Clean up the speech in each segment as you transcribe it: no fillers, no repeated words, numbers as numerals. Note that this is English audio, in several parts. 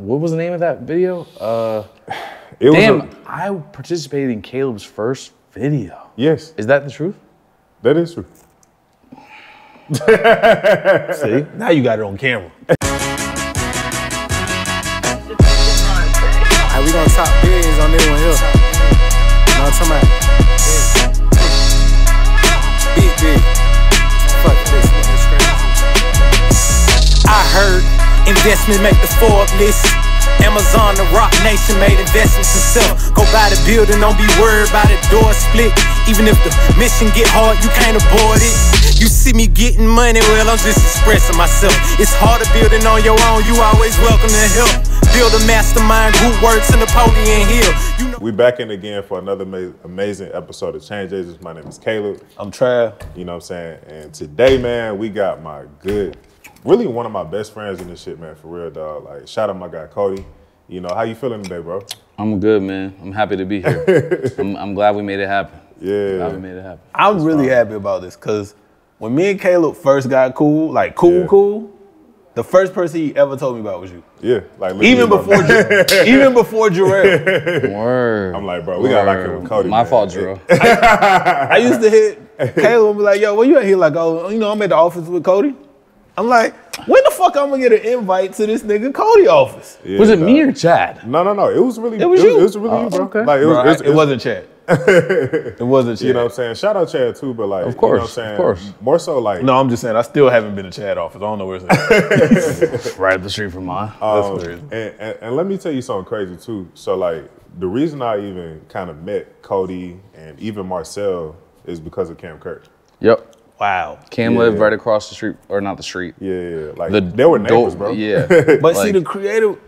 what was the name of that video? I participated in Caleb's first video. Yes. Is that the truth? That is true. See, now you got it on camera. Hey, we gonna talk biz on this one here. You know what I'm talking about? Big. Fuck this one. I heard investment make the Forbes list. Amazon, the Rock Nation made investments himself. Go buy the building, don't be worried about the door split. Even if the mission get hard, you can't avoid it. You see me getting money, well, I'm just expressing myself. It's harder building on your own, you always welcome to help. Build a mastermind, group works in Napoleon Hill. You know We back in again for another amazing episode of Change Agents. My name is Caleb. I'm Trav. You know what I'm saying? And today, man, we got my really one of my best friends in this shit, man, for real, dog. Like, shout out my guy, Cody. You know, how you feeling today, bro? I'm good, man. I'm happy to be here. I'm glad we made it happen. Yeah. Glad we made it happen. I'm really happy about this because when me and Caleb first got cool, like cool, the first person he ever told me about was you. Yeah, like even before Jarrell. Word. I'm like, bro, we got locked in with Cody. My man. fault, Jarrell. I used to hit Caleb and be like, yo, where you at here? Like, oh, you know, I'm at the office with Cody. I'm like, when the fuck I'm gonna get an invite to this nigga Cody office? Yeah, was it me or Chad? No. It was really you. It was really you, bro. Okay. Like, it wasn't Chad. It wasn't Chad. You know what I'm saying? Shout out Chad too, but like, of course, you know what I'm saying? Of course. More so like. No, I'm just saying, I still haven't been to Chad office. I don't know where it's at. Right up the street from mine. That's crazy. And let me tell you something crazy too. So like, the reason I even kind of met Cody and even Marcel is because of Cam Kirk. Yep. Wow. Cam lived right across the street, or not the street. Yeah. Like, they were neighbors, bro. Yeah. But see, the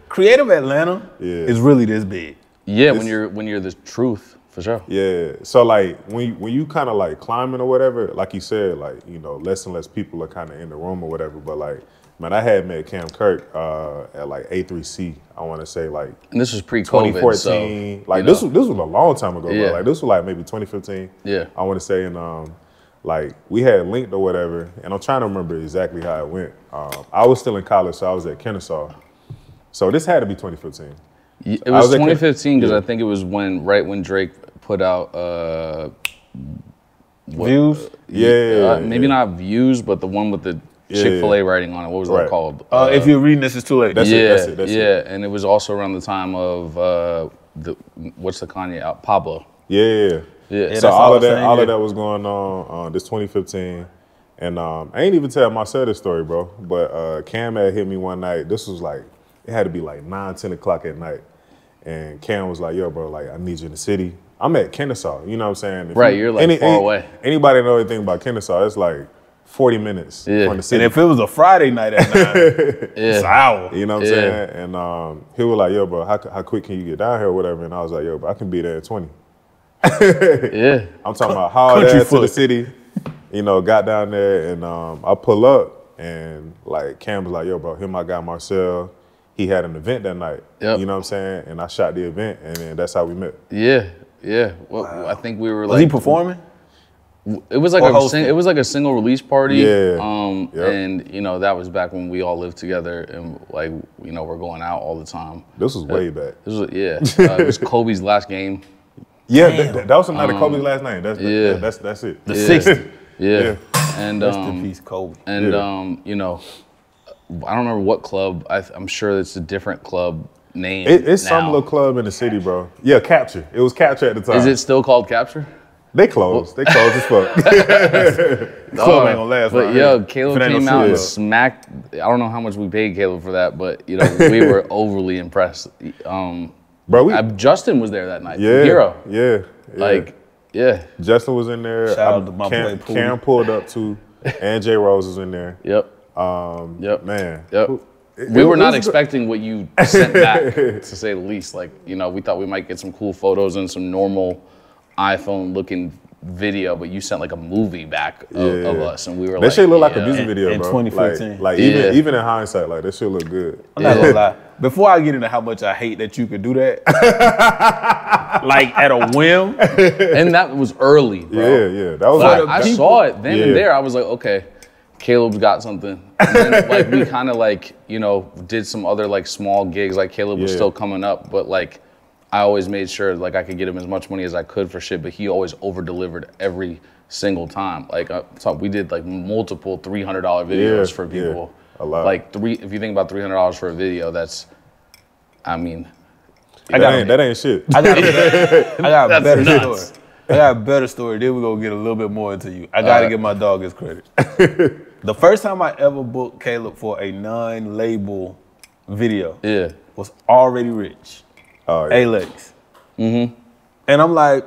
creative Atlanta is really this big. Yeah, when you're the truth, for sure. Yeah. So like, when you kind of like climbing or whatever, like you said, like, you know, less and less people are kind of in the room or whatever. But like, man, I had met Cam Kirk at like A3C. I want to say like. And this was pre-COVID. 2014. So, like this was a long time ago, Yeah. bro. Like this was like maybe 2015. Yeah. I want to say, and like we had linked or whatever, and I'm trying to remember exactly how it went. I was still in college, so I was at Kennesaw. So this had to be 2015. It was 2015 because I think it was right when Drake put out Views? Maybe not Views, but the one with the Chick-fil-A writing on it. What was that called? If you're reading this, it's too late. That's it. And it was also around the time of what's the Kanye out? Pablo. Yeah. So all of that was going on this 2015. And I ain't even tell Marcel this story, bro. But Cam had hit me one night. This was like, it had to be like 9, 10 o'clock at night. And Cam was like, yo, bro, like, I need you in the city. I'm at Kennesaw, you know what I'm saying? You're like far away. Anybody know anything about Kennesaw, it's like 40 minutes from the city. And if it was a Friday night at 9, it's an hour. You know what I'm saying? And he was like, yo, bro, how quick can you get down here or whatever? And I was like, yo, bro, I can be there at 20. I'm talking about how to the city, you know, got down there and I pull up and like Cam was like, yo, bro, here my guy Marcel. He had an event that night. Yep. You know what I'm saying? And I shot the event and then that's how we met. Yeah. Well, I think we were Was he performing? It was like a single release party. Yeah. And you know, that was back when we all lived together and like, you know, we're going out all the time. This was way back. It was Kobe's last game. Yeah, that was another Kobe's last name. That's it. The 60. Yeah. And rest in peace, Kobe. And you know, I don't remember what club. I'm sure it's a different club name. It's now. some little club in the city, bro. Yeah, Capture. It was Capture at the time. Is it still called Capture? They closed. They closed as fuck. Club ain't gonna last. But yo, Caleb came out and smacked. I don't know how much we paid Caleb for that, but you know, we were overly impressed. Bro, Justin was there that night. Yeah. Hero. Yeah. Like, yeah. Justin was in there. Shout out to my boy Cam pulled up too, and J Rose was in there. Yep. Man. Yep. We were not expecting what you sent back, to say the least. Like, you know, we thought we might get some cool photos and some normal iPhone-looking video, but you sent like a movie back of us, and we were like, that shit look like a music video, in bro. 2015. Like even in hindsight, like that shit look good. I'm not gonna lie. Before I get into how much I hate that you could do that, like at a whim, and that was early, bro. Yeah, that was like I saw it then and there. I was like, okay, Caleb's got something. And then, like, we kind of, like, you know, did some other, like, small gigs. Like, Caleb was still coming up, but, like, I always made sure, like, I could get him as much money as I could for shit, but he always over-delivered every single time. Like, so we did, like, multiple $300 videos for people. A lot. Like, if you think about $300 for a video, that's, I mean. That ain't shit. I got a better story. I got a better story. Then we're going to get a little bit more into you. I got to give my dog his credit. The first time I ever booked Caleb for a non-label video was Already Rich. Oh, yeah. A-Lex. And I'm like,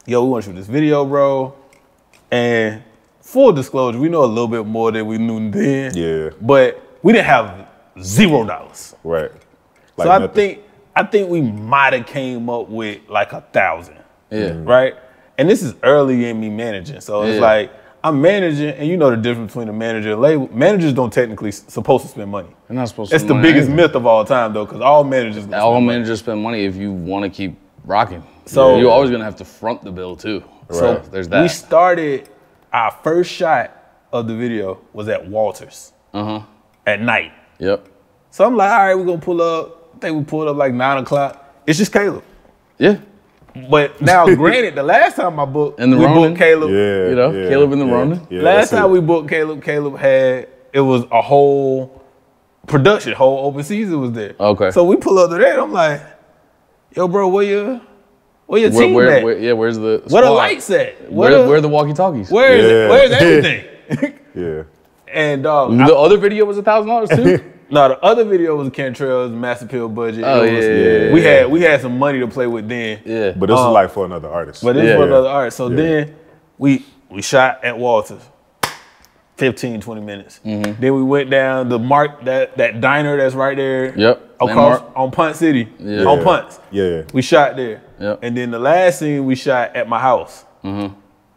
yo, we want to shoot this video, bro. And full disclosure, we know a little bit more than we knew then. Yeah. But we didn't have $0. Right. Like so I think we might have came up with like 1,000. Yeah. Right? And this is early in me managing. So it's like, I'm managing, and you know the difference between a manager and label. Managers don't technically supposed to spend money. They're not supposed to It's spend the money biggest myth of all time, though, because all managers spend money if you want to keep rocking. So you're always going to have to front the bill, too. Right. So there's that. We started, our first shot of the video was at Walters at night. Yep. So I'm like, all right, we're going to pull up. I think we pulled up like 9 o'clock. It's just Caleb. Yeah. But now, granted, the last time I booked, we booked Caleb. Yeah, you know, Caleb in the Ronin. Yeah, last time we booked Caleb had, it was a whole production, whole open season was there. Okay. So we pull up to that, I'm like, yo, bro, where your team at? Where's the squad? Where the lights at? Where are the walkie-talkies? Where's everything? Yeah. And the other video was $1,000 too? No, the other video was Cantrell's Mass Appeal budget. We had some money to play with then. Yeah. But this is like for another artist. But this is for another artist. So then we shot at Walters. 15, 20 minutes. Then we went down the Mark, that diner that's right there. Yep. Across on Punt City. Yeah. On Punts. Yeah. We shot there. Yep. And then the last scene we shot at my house.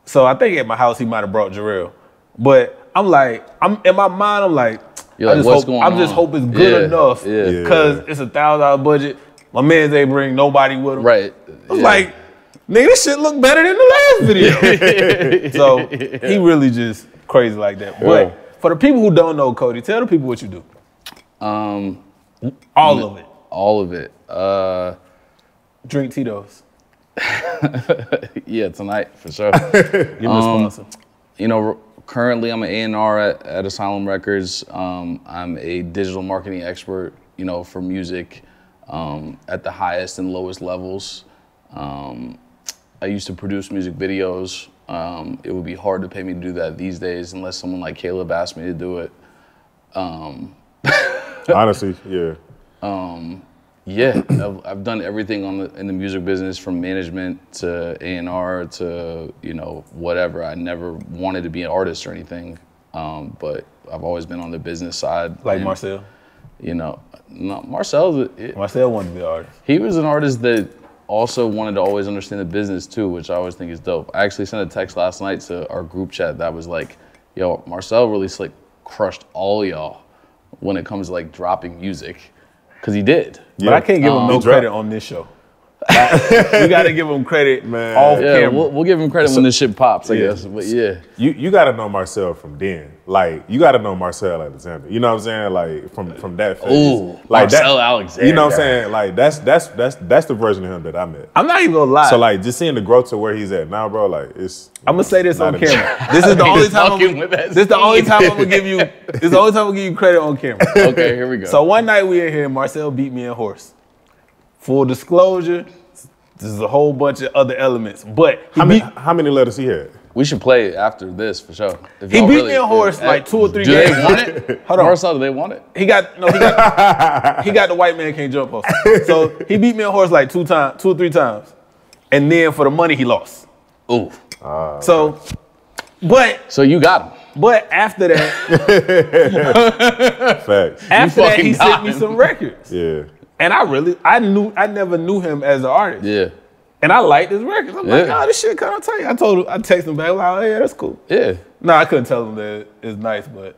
So I think at my house he might have brought Jarrell. But I'm like, in my mind, I'm like, I just hope it's good enough because it's $1,000 budget. My man ain't bring nobody with him. Right. I was like, nigga, this shit look better than the last video. So he really just crazy like that. But for the people who don't know Cody, tell the people what you do. All of it. All of it. Drink Tito's. Yeah, tonight for sure. Give me a sponsor. You know, currently I'm an A&R at Asylum Records. I'm a digital marketing expert, you know, for music at the highest and lowest levels. I used to produce music videos. It would be hard to pay me to do that these days unless someone like Caleb asked me to do it. Honestly, yeah. Yeah, I've done everything in the music business, from management to A&R to, you know, whatever. I never wanted to be an artist or anything, but I've always been on the business side. Like Marcel? You know, no, Marcel wanted to be an artist. He was an artist that also wanted to always understand the business too, which I always think is dope. I actually sent a text last night to our group chat that was like, yo, Marcel really like crushed all y'all when it comes to like dropping music. Because he did. Yeah. But I can't give him no credit on this show. We got to give him credit off camera. We'll give him credit when this shit pops, I guess. But yeah. You got to know Marcel from then. Like, you got to know Marcel Alexander. You know what I'm saying? Like, from that phase. Ooh, like Marcel Alexander. You know what I'm saying? Like, that's the version of him that I met. I'm not even going to lie. So, like, just seeing the growth to where he's at now, bro, like, it's... I'm going to say this on camera. This is the only time I'm going to give you credit on camera. Okay, here we go. So one night we in here, Marcel beat me in horse. Full disclosure, this is a whole bunch of other elements. But how many letters he had? We should play after this for sure. He beat me in horse like 2 or 3 games. Do they want it? Hold on. Marcel, do they want it? He got the white man can't jump off. So he beat me in horse like 2 or 3 times. And then for the money he lost. Ooh. So you got him. But after that, facts. After that, he sent me some records. Yeah. And I never knew him as an artist. Yeah. And I liked his records. I'm like, oh, this shit kind of tight. I texted him back, like, oh, yeah, that's cool. Yeah. No, I couldn't tell him that it's nice, but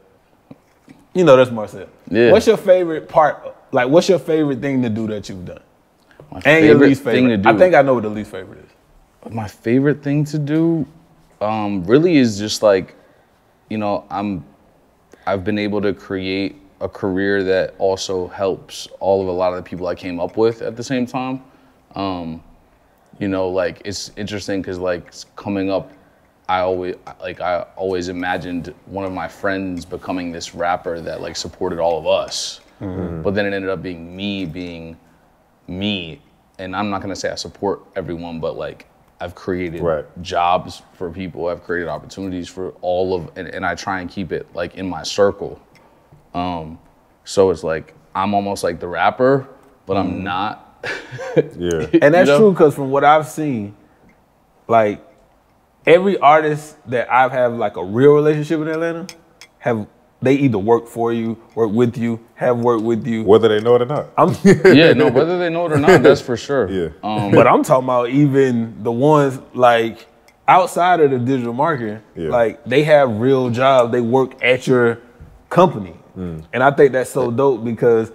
you know, that's Marcel. Yeah. What's your favorite part? Like, what's your favorite thing to do that you've done? And your least favorite thing to do. I think I know what the least favorite is. My favorite thing to do really is just like, you know, I've been able to create a career that also helps a lot of the people I came up with at the same time. You know, like it's interesting because like coming up, I always imagined one of my friends becoming this rapper that like supported all of us. But then it ended up being me, and I'm not gonna say I support everyone, but like I've created jobs for people, I've created opportunities for all of, and I try and keep it like in my circle. So it's like I'm almost like the rapper, but I'm not. And that's true, because from what I've seen, like every artist that I've had like a real relationship in Atlanta, they either work for you, work with you, have worked with you. Whether they know it or not. Whether they know it or not, that's for sure. But I'm talking about even the ones like outside of the digital marketing, like they have real jobs, they work at your company. And I think that's so dope, because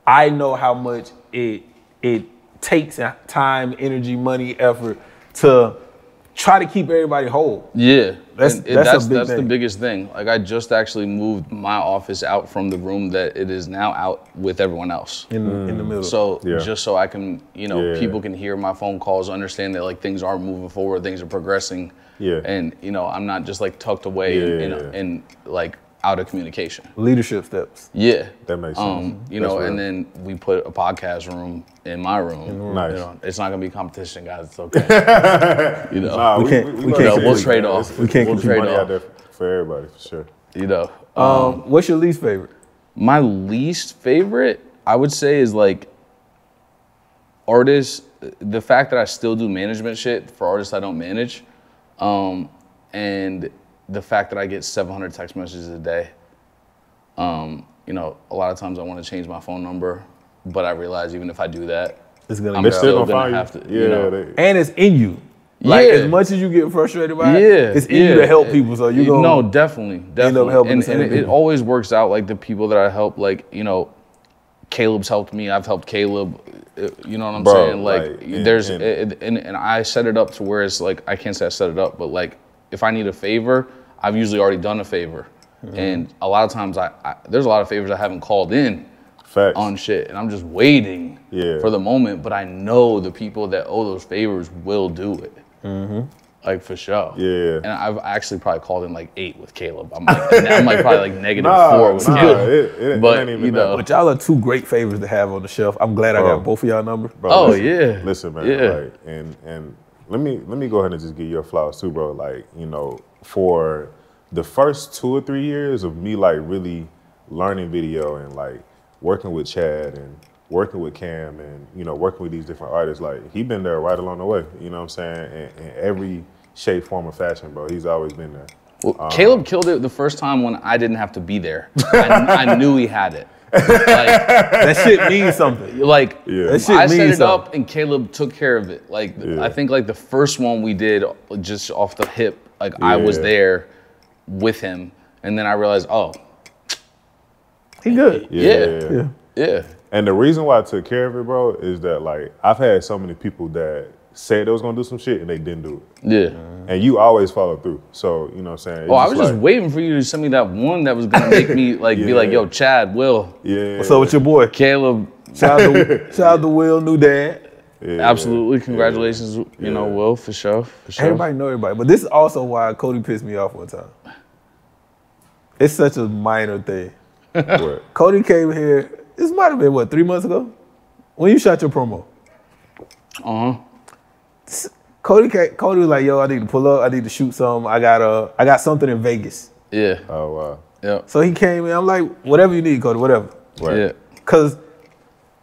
I know how much it takes time, energy, money, effort to try to keep everybody whole. That's the biggest thing. Like I just actually moved my office out from the room that it is now out with everyone else. In the middle. So just so I can, people can hear my phone calls, understand that like things are moving forward, things are progressing. And I'm not just like tucked away in like out of communication. Leadership steps. That makes sense. And then we put a podcast room in my room. Nice. It's not gonna be competition, guys. It's okay. We'll trade off. We can't keep money out there for everybody, for sure. What's your least favorite? My least favorite, I would say, is like artists. The fact that I still do management shit for artists I don't manage, and the fact that I get 700 text messages a day. A lot of times I want to change my phone number, but I realize even if I do that, I'm still gonna have to. And it's in you. Like as much as you get frustrated by it, it's in you to help people. So you go. No, definitely. End up helping and it always works out. Like the people that I help, like Caleb's helped me. I've helped Caleb. You know what I'm saying? Like and I set it up to where it's like I can't say I set it up, but like if I need a favor, I've usually already done a favor. And a lot of times there's a lot of favors I haven't called in on shit, and I'm just waiting for the moment, but I know the people that owe those favors will do it. Like for sure. And I've actually probably called in like 8 with Caleb. I'm like probably like -4 with Caleb. But y'all are 2 great favors to have on the shelf. I'm glad I got both of y'all numbers. Listen, man. Like, and let me go ahead and just give you your flowers too, bro. Like, for the first 2 or 3 years of me like really learning video and like working with Chad and working with Cam and working with these different artists, like he been there right along the way. You know what I'm saying? In every shape, form, or fashion, bro. He's always been there. Well, Caleb killed it the first time when I didn't have to be there. I knew he had it. Like, that shit means something. Like I set it up and Caleb took care of it. Like I think like the first one we did just off the hip, like I was there with him, and then I realized, he good. Yeah. And the reason why I took care of it, bro, is that like I've had so many people that said they was gonna do some shit and they didn't do it. And you always follow through. So, you know what I'm saying? I was just waiting for you to send me that one that was gonna make me like be like, yo, Chad, Will. What's up with your boy? Caleb. Shout out to Will, new dad. Absolutely. Congratulations, Will, for sure. Everybody know everybody. But this is also why Cody pissed me off one time. It's such a minor thing. Cody came here, this might have been 3 months ago? When you shot your promo. Cody was like, yo, I need to pull up, I need to shoot something. I got something in Vegas. Oh wow. Yeah. So he came in, I'm like, whatever you need, Cody, whatever. Cause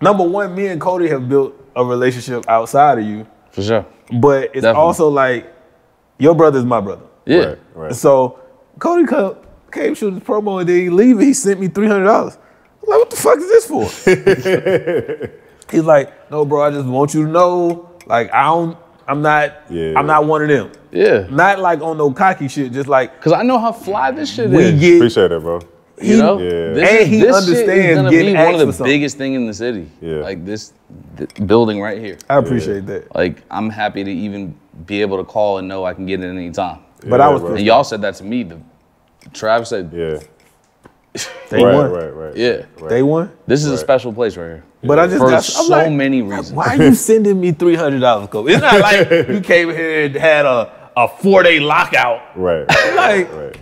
number one, me and Cody have built a relationship outside of you. For sure. But it's also like, your brother's my brother. Right. So Cody came shoot his promo and then he leave. He sent me $300. I'm like, what the fuck is this for? He's like, no, bro, I just want you to know, like, I'm not one of them. Not like on no cocky shit, just like. Cause I know how fly this shit is. Appreciate it, bro. He understands shit is gonna be one of the biggest thing in the city. Like this building right here. I appreciate that. Like I'm happy to even be able to call and know I can get it at any time. But I was, and y'all said that to me. Trav said, Day one. Right. Yeah. Right. Day one. This is a special place right here. But I just for got so many reasons. Why are you sending me $300, Kobe? It's not like you came here and had a 4-day lockout. Right. Like,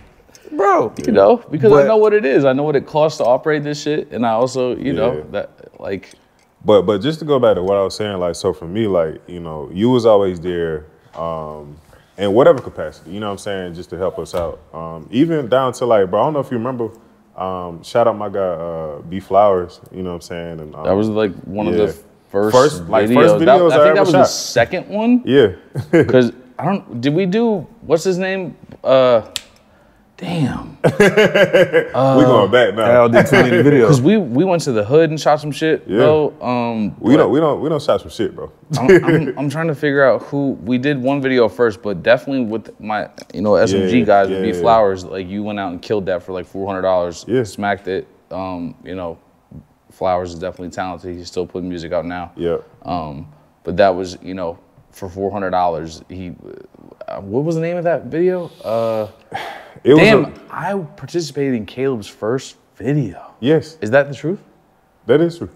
bro. You know, because I know what it is. I know what it costs to operate this shit, and I also, you know, that like. But just to go back to what I was saying, like, so for me, like, you know, you was always there, in whatever capacity. You know what I'm saying, just to help us out. Even down to like, bro, I don't know if you remember. Shout out my guy B Flowers, you know what I'm saying? And that was like one of the first videos. I think that was the second one. Yeah. Because did we do, what's his name? Damn. We going back now. Al did too many videos. Because we went to the hood and shot some shit, bro. We don't shot some shit, bro. I'm trying to figure out who we did one video first, but definitely with my SMG guys with B Flowers, like you went out and killed that for like $400. Yeah. Smacked it. You know, Flowers is definitely talented. He's still putting music out now. Yeah. But that was, you know, for $400. He what was the name of that video? I participated in Caleb's first video. Yes. Is that the truth? That is true.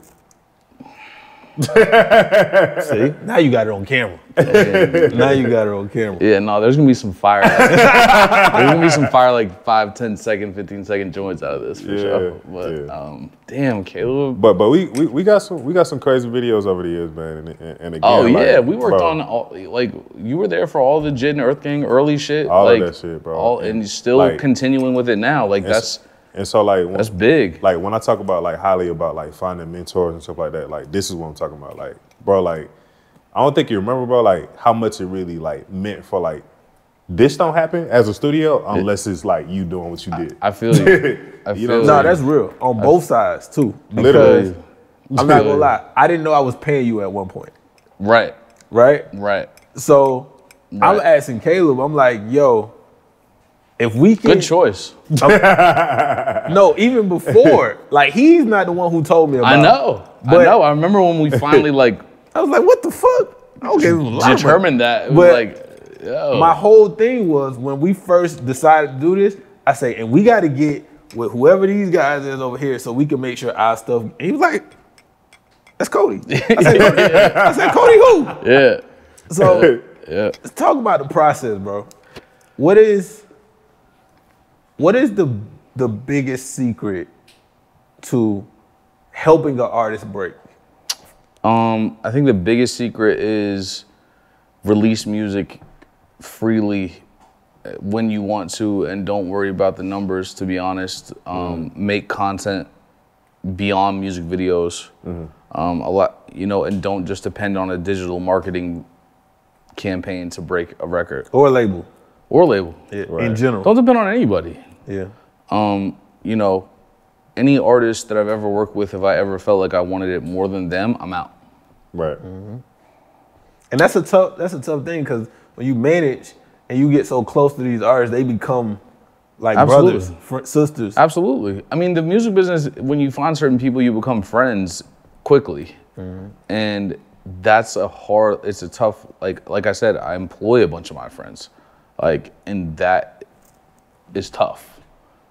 See? Now you got it on camera. Now you got it on camera. Yeah, no, there's gonna be some fire. There's gonna be some fire like 5, 10 second, 15 second joints out of this for sure. But damn, Caleb. But we got some crazy videos over the years, man. And again, we worked on all, like you were there for all the Jid and Earth Gang early shit. All like, of that shit, bro. And still continuing with it now. Like that's. And so like that's big. Like when I talk about like highly about like finding mentors and stuff like that, like this is what I'm talking about. Like, bro, like I don't think you remember, bro, like how much it really like meant for like this don't happen as a studio unless it's like you doing what you did. I feel you. No, that's real. On both sides too. Because I'm not gonna lie, I didn't know I was paying you at one point. Right. So I'm asking Caleb, I'm like, yo, if we can. Good choice. No, even before. Like, he's not the one who told me about it. I know. I remember when we finally, like. I was like, what the fuck? Determined that. It was like, yo. My whole thing was when we first decided to do this, I say, and we got to get with whoever these guys is over here so we can make sure our stuff. And he was like, that's Cody. I said, Cody who? Yeah. So, let's talk about the process, bro. What is the biggest secret to helping an artist break? I think the biggest secret is release music freely when you want to and don't worry about the numbers, to be honest. Make content beyond music videos. A lot, you know, and don't just depend on a digital marketing campaign to break a record. Or label. In general. Don't depend on anybody. Yeah. You know, any artist that I've ever worked with, if I ever felt like I wanted it more than them, I'm out. Right. And that's a tough thing because when you manage and you get so close to these artists, they become like brothers, sisters. Absolutely. I mean, the music business, when you find certain people, you become friends quickly. And that's it's a tough, like I said, I employ a bunch of my friends. And that is tough.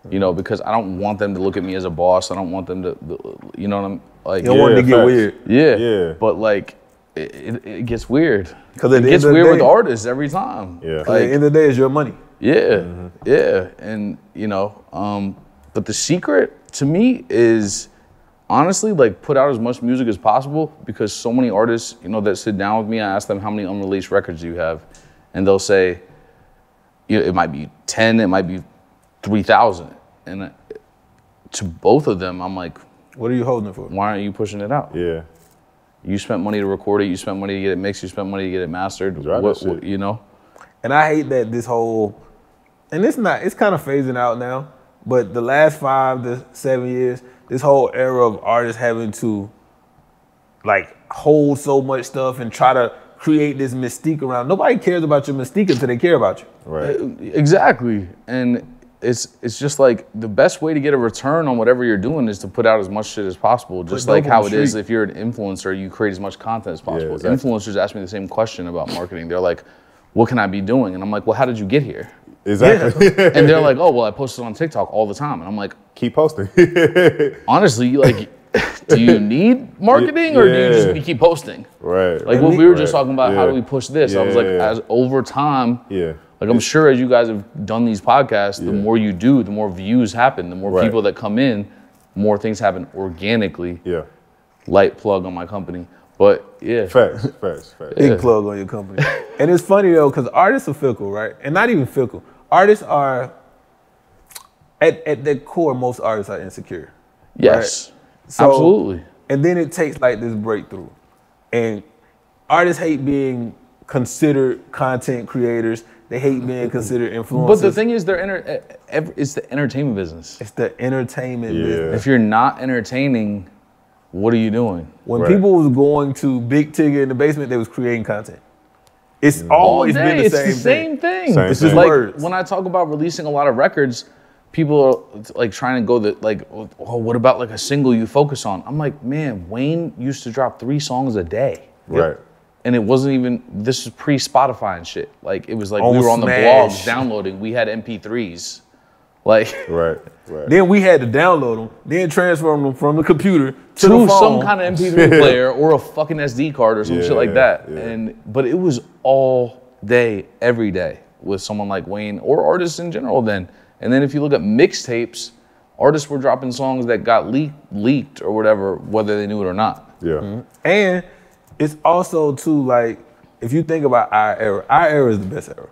You know, because I don't want them to look at me as a boss. I don't want them to, you know what I'm like. You don't want it to get weird. Yeah. But like, it gets weird. Because it gets weird with artists every time. Yeah. Like, at the end of the day, it's your money. Yeah. Yeah. And you know, but the secret to me is honestly like put out as much music as possible because so many artists, you know, that sit down with me, I ask them how many unreleased records do you have, and they'll say, you know, it might be 10, it might be 3,000, and to both of them, I'm like, what are you holding it for? Why aren't you pushing it out? Yeah. You spent money to record it, you spent money to get it mixed, you spent money to get it mastered, what, you know? And I hate that this whole, and it's kind of phasing out now, but the last 5 to 7 years, this whole era of artists having to like hold so much stuff and try to create this mystique around. Nobody cares about your mystique until they care about you. Right. Exactly. And it's just like the best way to get a return on whatever you're doing is to put out as much shit as possible. Just like how it is if you're an influencer, you create as much content as possible. Yeah, exactly. Influencers ask me the same question about marketing. They're like, what can I be doing? And I'm like, well, how did you get here? Exactly. And they're like, oh, well, I posted on TikTok all the time. And I'm like, keep posting. Honestly, like, do you need marketing or do you just need to keep posting? Right. Like what we were just talking about, how do we push this? I was like, as over time, like I'm sure as you guys have done these podcasts, the more you do, the more views happen, the more people that come in, more things happen organically. Yeah. Light plug on my company. But Facts. Big plug on your company. And it's funny though, because artists are fickle, right? And not even fickle. Artists are, at their core, most artists are insecure. yes, right? So, absolutely. And then it takes like this breakthrough. And artists hate being considered content creators. They hate being considered influencers. But the thing is, it's the entertainment business. It's the entertainment business. If you're not entertaining, what are you doing? When people was going to Big Tigger in the basement, they was creating content. It's always been the same thing. It's just like words. When I talk about releasing a lot of records, people are like trying to go oh, what about like a single you focus on? I'm like, man, Wayne used to drop 3 songs a day. Right. And it wasn't even, this is pre-Spotify and shit. Like, it was like we were on the blogs downloading. We had MP3s. Like. Right. Then we had to download them, then transfer them from the computer to the phone. Some kind of MP3 player or a fucking SD card or some shit like that. But it was all day, every day with someone like Wayne or artists in general then. And then if you look at mixtapes, artists were dropping songs that got leaked or whatever, whether they knew it or not. Yeah. Mm-hmm. And it's also too, like, if you think about our era is the best era.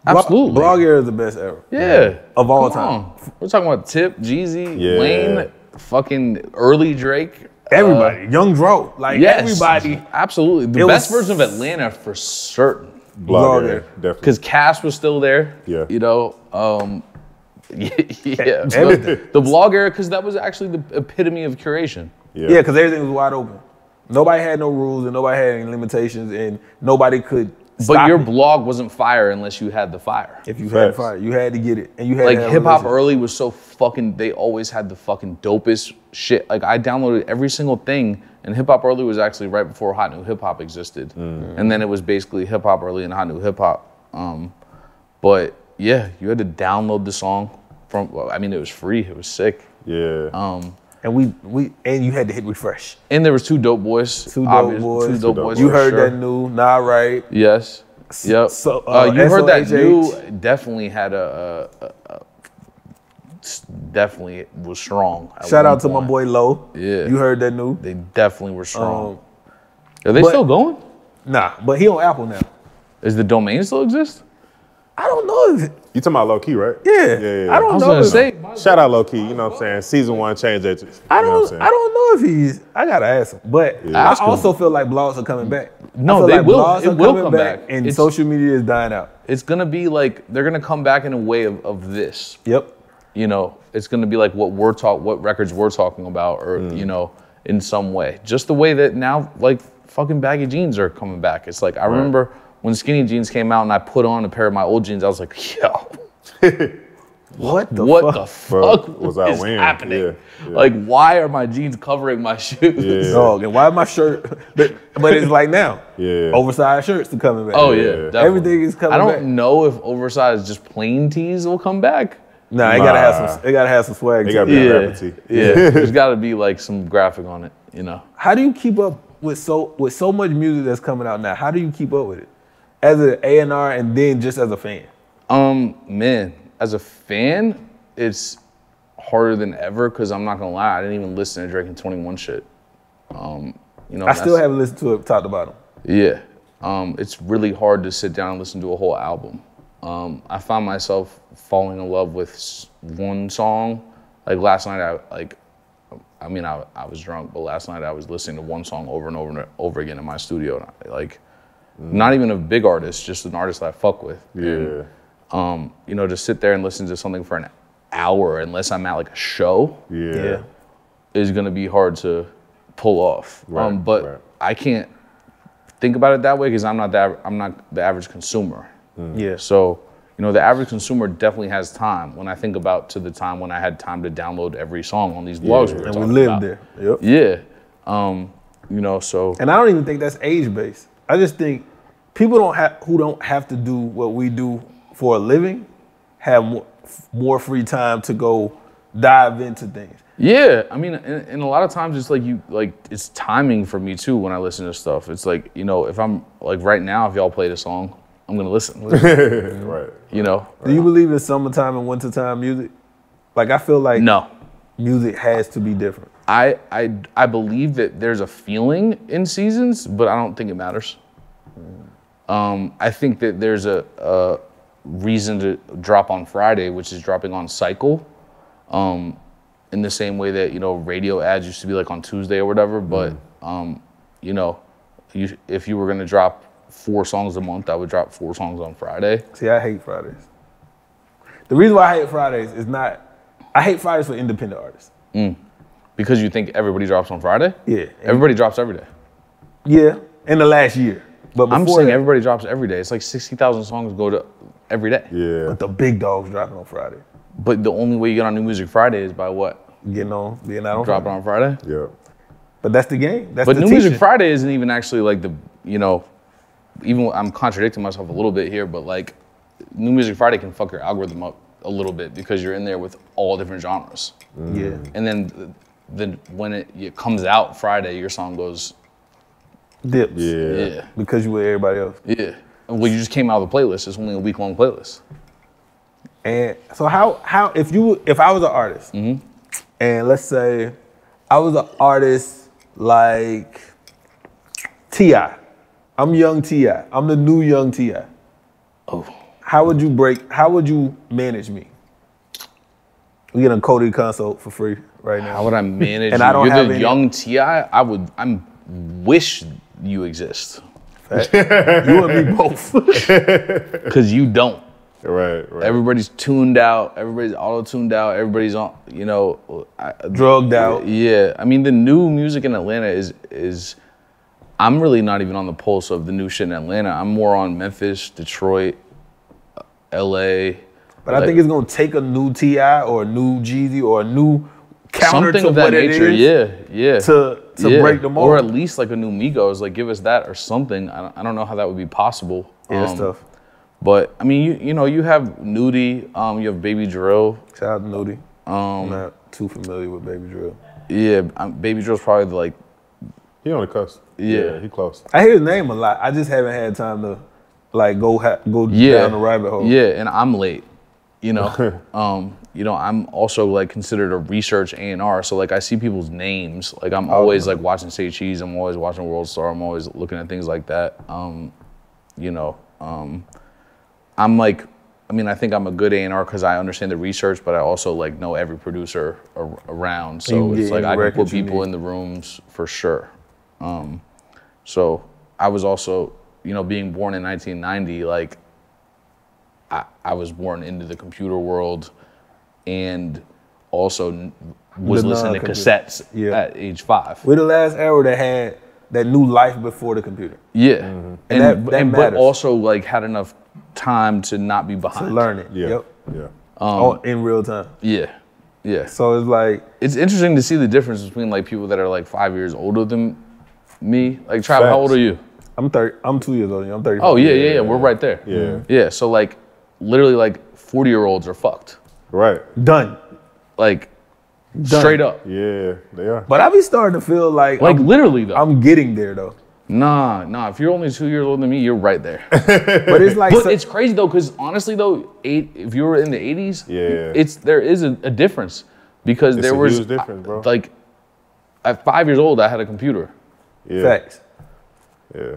Absolutely. Blog era is the best era. Yeah. Of all time. We're talking about Tip, Jeezy, Wayne, fucking early Drake. Everybody. Young Dro. Like, everybody. Absolutely. The best version of Atlanta for certain. Blog era, definitely. Because Cass was still there. Yeah. You know, the blog era, because that was actually the epitome of curation. Yeah, because everything was wide open. Nobody had no rules and nobody had any limitations and nobody could stop But your blog wasn't fire unless you had the fire. If you had fire, you had to get it. And you had like hip hop early was so fucking, they always had the fucking dopest shit. Like I downloaded every single thing, and hip hop early was actually right before Hot New Hip Hop existed. And then it was basically hip hop early and Hot New Hip Hop. But yeah, you had to download the song from, I mean, it was free, it was sick. Yeah. And and you had to hit refresh. And there was Two Dope Boys. Two Dope Boys. You heard that new, Nah Right. Yes. Yep. So, you heard that new, definitely had definitely was strong. Shout out to my boy Low. Yeah. You heard that new? They definitely were strong. Are they still going? Nah, but he on Apple now. Is the domain still exist? I don't know. You talking about Low Key, right? Yeah. I don't know. Shout out Low Key, you know what I'm saying? Season 1 change agents. I don't know if he's, I gotta ask him. But I also feel like blogs are coming back. No, they will. It will come back. And social media is dying out. It's gonna be like, they're gonna come back in a way of this. Yep. You know, it's gonna be like what records we're talking about, or you know, in some way. Just the way that now, like fucking baggy jeans are coming back. It's like I remember when skinny jeans came out and I put on a pair of my old jeans, I was like, yo, what the fuck was happening? Yeah. Like, why are my jeans covering my shoes? Yeah. Dog, and why my shirt? But it's like now, oversized shirts are coming back. Oh yeah, definitely. Everything is coming back. I don't know if oversized just plain tees will come back. Nah, it gotta have some swag. It gotta be a rapper tee. Yeah, there's gotta be like some graphic on it, you know. How do you keep up with so much music that's coming out now? How do you keep up with it? As an A&R and then just as a fan? Man, as a fan, it's harder than ever because I'm not gonna lie, I didn't even listen to Drake and 21 shit. You know, I still haven't listened to it top to bottom. Yeah, it's really hard to sit down and listen to a whole album. I found myself falling in love with one song. Like last night, I was drunk, but last night I was listening to one song over and over and over again in my studio. Not even a big artist, just an artist that I fuck with. Yeah. And, you know, to sit there and listen to something for an hour, unless I'm at like a show, is gonna be hard to pull off. But I can't think about it that way because I'm not the average consumer. Yeah. So, you know, the average consumer definitely has time. When I think about to the time when I had time to download every song on these blogs we were talking about. And we lived there. Yep. Yeah. You know, so. And I don't even think that's age-based. I just think people who don't have to do what we do for a living have more free time to go dive into things. Yeah, I mean, and a lot of times it's it's timing for me too when I listen to stuff. It's like, you know, if I'm like right now, if y'all played a song, I'm gonna listen. Right. You know. Do you believe in summertime and wintertime music? Like, I feel like no, music has to be different. I believe that there's a feeling in seasons, but I don't think it matters. I think that there's a reason to drop on Friday, which is dropping on cycle. In the same way that, you know, radio ads used to be like on Tuesday or whatever, but you know, if you were gonna drop 4 songs a month, I would drop 4 songs on Friday. See, I hate Fridays. The reason why I hate Fridays is I hate Fridays for independent artists. Because you think everybody drops on Friday? Yeah. Everybody drops every day. Yeah, in the last year. But I'm saying everybody drops every day. It's like 60,000 songs go to every day. Yeah. But the big dogs dropping on Friday. But the only way you get on New Music Friday is by what? Being out on Dropping on Friday? Yeah. But that's the game. That's but the New teaching. Music Friday isn't even actually like the, you know, even I'm contradicting myself a little bit here, but like New Music Friday can fuck your algorithm up a little bit because you're in there with all different genres. Yeah. And then when it comes out Friday, your song goes dips. Yeah. Because you with everybody else. Yeah. Well, you just came out of the playlist. It's only a week-long playlist. And so how if I was an artist, and let's say I was an artist like T.I. I'm young T.I. I'm the new young T.I. Oh. How would you manage me? We get a Cody consult for free right now. How would I manage and you? I don't You're have the any... young T.I.? I wish you exist. You and me both. Because you don't. Right. Everybody's tuned out. Everybody's auto-tuned out. Everybody's on, you know. Drugged out. Yeah. I mean, the new music in Atlanta is I'm really not even on the pulse of the new shit in Atlanta. I'm more on Memphis, Detroit, LA. But I think it's going to take a new T.I. or a new Jeezy or a new counter something to of that what nature. it is. Yeah. To break the mold. Or at least like a new Migos. Like, give us that or something. I don't know how that would be possible. Yeah, it's tough. But I mean, you know, you have Nudie, you have Baby Drill. Shout out to Nudie. I'm not too familiar with Baby Drill. Yeah, Baby Drill's probably like. He on the cusp. Yeah, he close. I hear his name a lot. I just haven't had time to like go down the rabbit hole. Yeah, and I'm late. You know, you know, I'm also like considered a research A&R. So like I see people's names. Like I'm always like watching Say Cheese. I'm always watching World Star. I'm always looking at things like that. You know. I'm like, I mean, I think I'm a good A&R because I understand the research, but I also like know every producer around. So it's like I can put people in the rooms for sure. So I was also, you know, being born in 1990, like I was born into the computer world and also was listening to cassettes at age 5. We're the last era that had that new life before the computer. Yeah. And that but also like had enough time to not be behind. To learn it. Yeah. In real time. Yeah. So it's like it's interesting to see the difference between like people that are like 5 years older than me. Like Trav, how old are you? I'm 30. I'm 2 years older than you. I'm 30. Oh yeah. We're right there. Yeah. So like literally like 40-year-olds are fucked. Right. Done. Like straight up. Yeah, they are. But I be starting to feel like literally though. I'm getting there though. Nah. If you're only 2 years older than me, you're right there. But it's like, it's crazy though, because honestly though, if you were in the 80s, there is a difference because there was huge difference, bro. Like at 5 years old, I had a computer. Yeah. Facts. Yeah.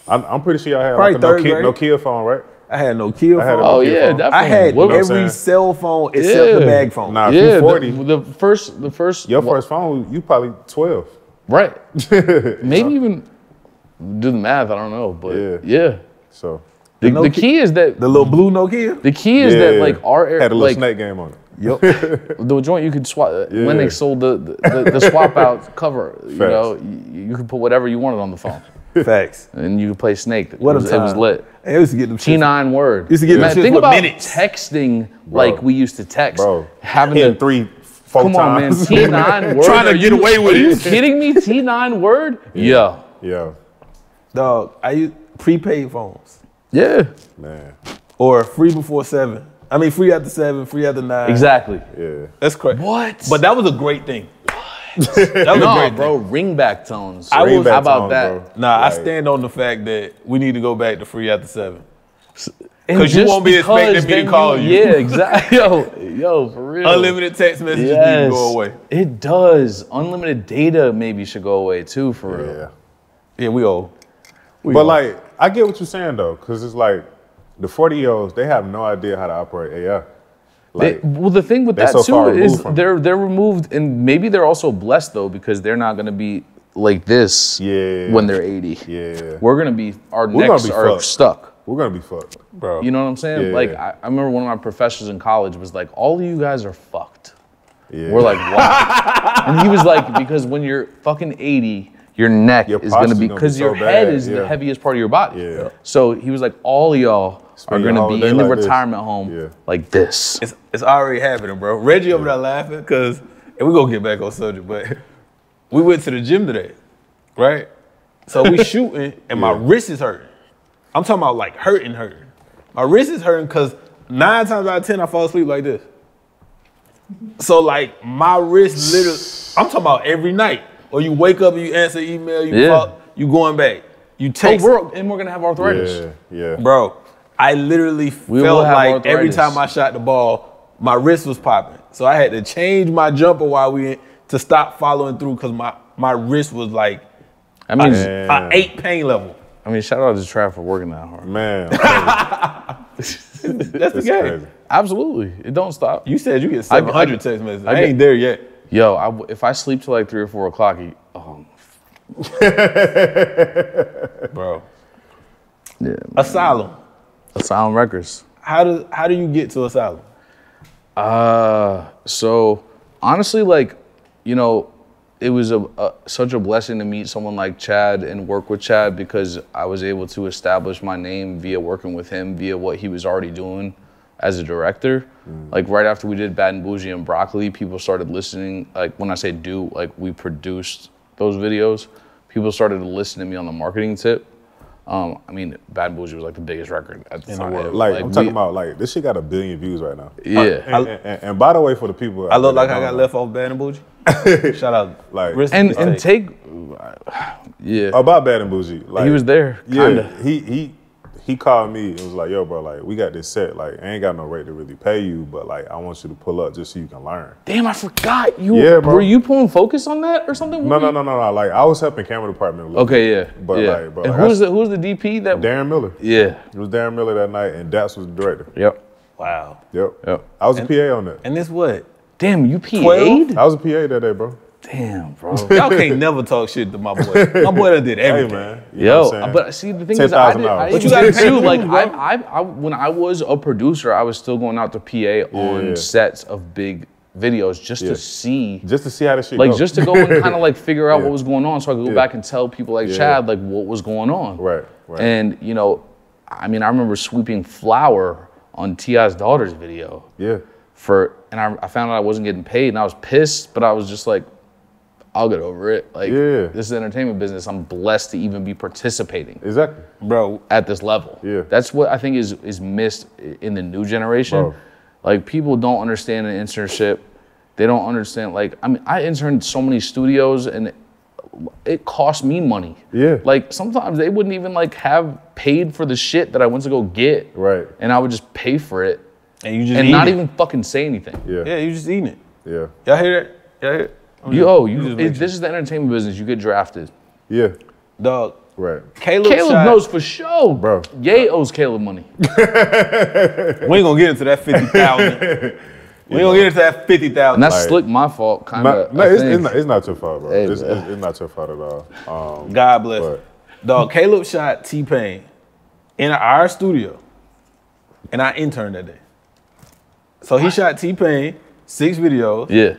I'm pretty sure y'all had like a Nokia phone, right? I had Nokia phone. Oh yeah, definitely. I had every cell phone except the bag phone. Nah, if you're 40, the first. Your first phone, you probably 12. Right. Maybe even do the math. I don't know, but yeah. So the key is that the little blue Nokia. The key is that like our had a little snake game on it. Yep. The joint you could swap when they sold the swap out cover. You know, you could put whatever you wanted on the phone. Facts. And you could play Snake. It What was lit. I used to get them T9 word. Used to get them shit think with about minutes. Texting like we used to text. Bro, having him 3-4 Come on, man. times. T9 word. Trying to get away with it. Are you kidding me? T9 word? Yeah. Dog, I use prepaid phones. Yeah. Man. Or free before 7. I mean, free after 7, free after 9. Exactly. Yeah. That's crazy. What? But that was a great thing. That was a great bro, ringback tones. How about that? Bro. Nah, like, I stand on the fact that we need to go back to free after 7. Because you won't be expecting me to call you. Yeah, exactly. Yo, for real. Unlimited text messages need to go away. It does. Unlimited data maybe should go away too, for real. Yeah, we old. But like, I get what you're saying though, because it's like the 40-year-olds, they have no idea how to operate AI. Like, well, the thing with that so too is they're removed, and maybe they're also blessed though, because they're not gonna be like this when they're 80. Yeah. We're gonna be, our necks are stuck. We're gonna be fucked, bro. You know what I'm saying? Like, I remember one of my professors in college was like, all of you guys are fucked. Yeah. We're like, what? And he was like, because when you're fucking 80, your neck is gonna be, because your head is the heaviest part of your body. Yeah. So he was like, all of y'all are gonna be in the retirement home like this. It's already happening, bro. Reggie over there laughing, because, and we're gonna get back on subject, but we went to the gym today, right? So we shooting, and my wrist is hurting. I'm talking about like hurting. My wrist is hurting because 9 times out of 10, I fall asleep like this. So like my wrist literally, I'm talking about every night. Or you wake up and you answer email, you going back. You text. We're gonna have arthritis. Yeah. Bro, I literally felt like every time I shot the ball, my wrist was popping. So I had to change my jumper while to stop following through because my wrist was like an 8 pain level. I mean, shout out to Trav for working that hard. Man. That's the game. Crazy. Absolutely. It don't stop. You said you get 700 text messages. I ain't there yet. Yo, if I sleep till like 3 or 4 o'clock, bro. Yeah. Man. Asylum Records. How do you get to Asylum? So honestly, like, you know, it was such a blessing to meet someone like Chad and work with Chad, because I was able to establish my name via working with him, via what he was already doing as a director. Like right after we did Bad and Bougie and Broccoli, people started listening. Like when I say do, like we produced those videos, people started to listen to me on the marketing tip. I mean, Bad and Bougie was like the biggest record at the time. Like I'm talking about, like this shit got 1 billion views right now. Yeah. And by the way, for the people, I look like I got left off Bad and Bougie. Shout out, like and take, about Bad and Bougie. Like he was there. Kinda. Yeah, he called me and was like, "Yo, bro, like we got this set. Like I ain't got no rate to really pay you, but like I want you to pull up just so you can learn." Damn, I forgot you. Yeah, bro. Were you pulling focus on that or something? No. Like I was helping camera department a little bit. But like, bro, and who was the DP that? Darren Miller. Yeah, it was Darren Miller that night, and Dax was the director. Yep. Wow. Yep. I was a PA on that. And this what? Damn, you PA'd? I was a PA that day, bro. Damn, bro. Y'all can't never talk shit to my boy. My boy done did everything. Hey, man. Yo, but see, the thing is, I did too. Like, I when I was a producer, I was still going out to PA on sets of big videos just to see how this shit goes. Just to go and kind of like figure out what was going on, so I could go back and tell people like Chad like what was going on. Right. And you know, I mean, I remember sweeping flour on T.I.'s daughter's video. Yeah. And I found out I wasn't getting paid, and I was pissed, but I was just like, I'll get over it. Like, this is entertainment business. I'm blessed to even be participating. Exactly. Bro. At this level. Yeah. That's what I think is missed in the new generation. Bro. Like, people don't understand an internship. They don't understand, like, I mean, I interned so many studios, and it cost me money. Yeah. Like, sometimes they wouldn't even, like, have paid for the shit that I went to go get. Right. And I would just pay for it. And you just not even fucking say anything. Yeah, you just eating it. Yeah. Y'all hear that? Y'all hear it? This is the entertainment business. You get drafted. Yeah. Dog. Right. Caleb knows for sure. Bro. Ye owes Caleb money. We ain't gonna get into that 50,000. We ain't gonna get into that 50,000. And that's slick my fault, kind of. No, it's not your fault, bro. Hey, it's not your fault at all. God bless. Dog, Caleb shot T-Pain in our studio, and I interned that day. So he shot T-Pain 6 videos. Yeah.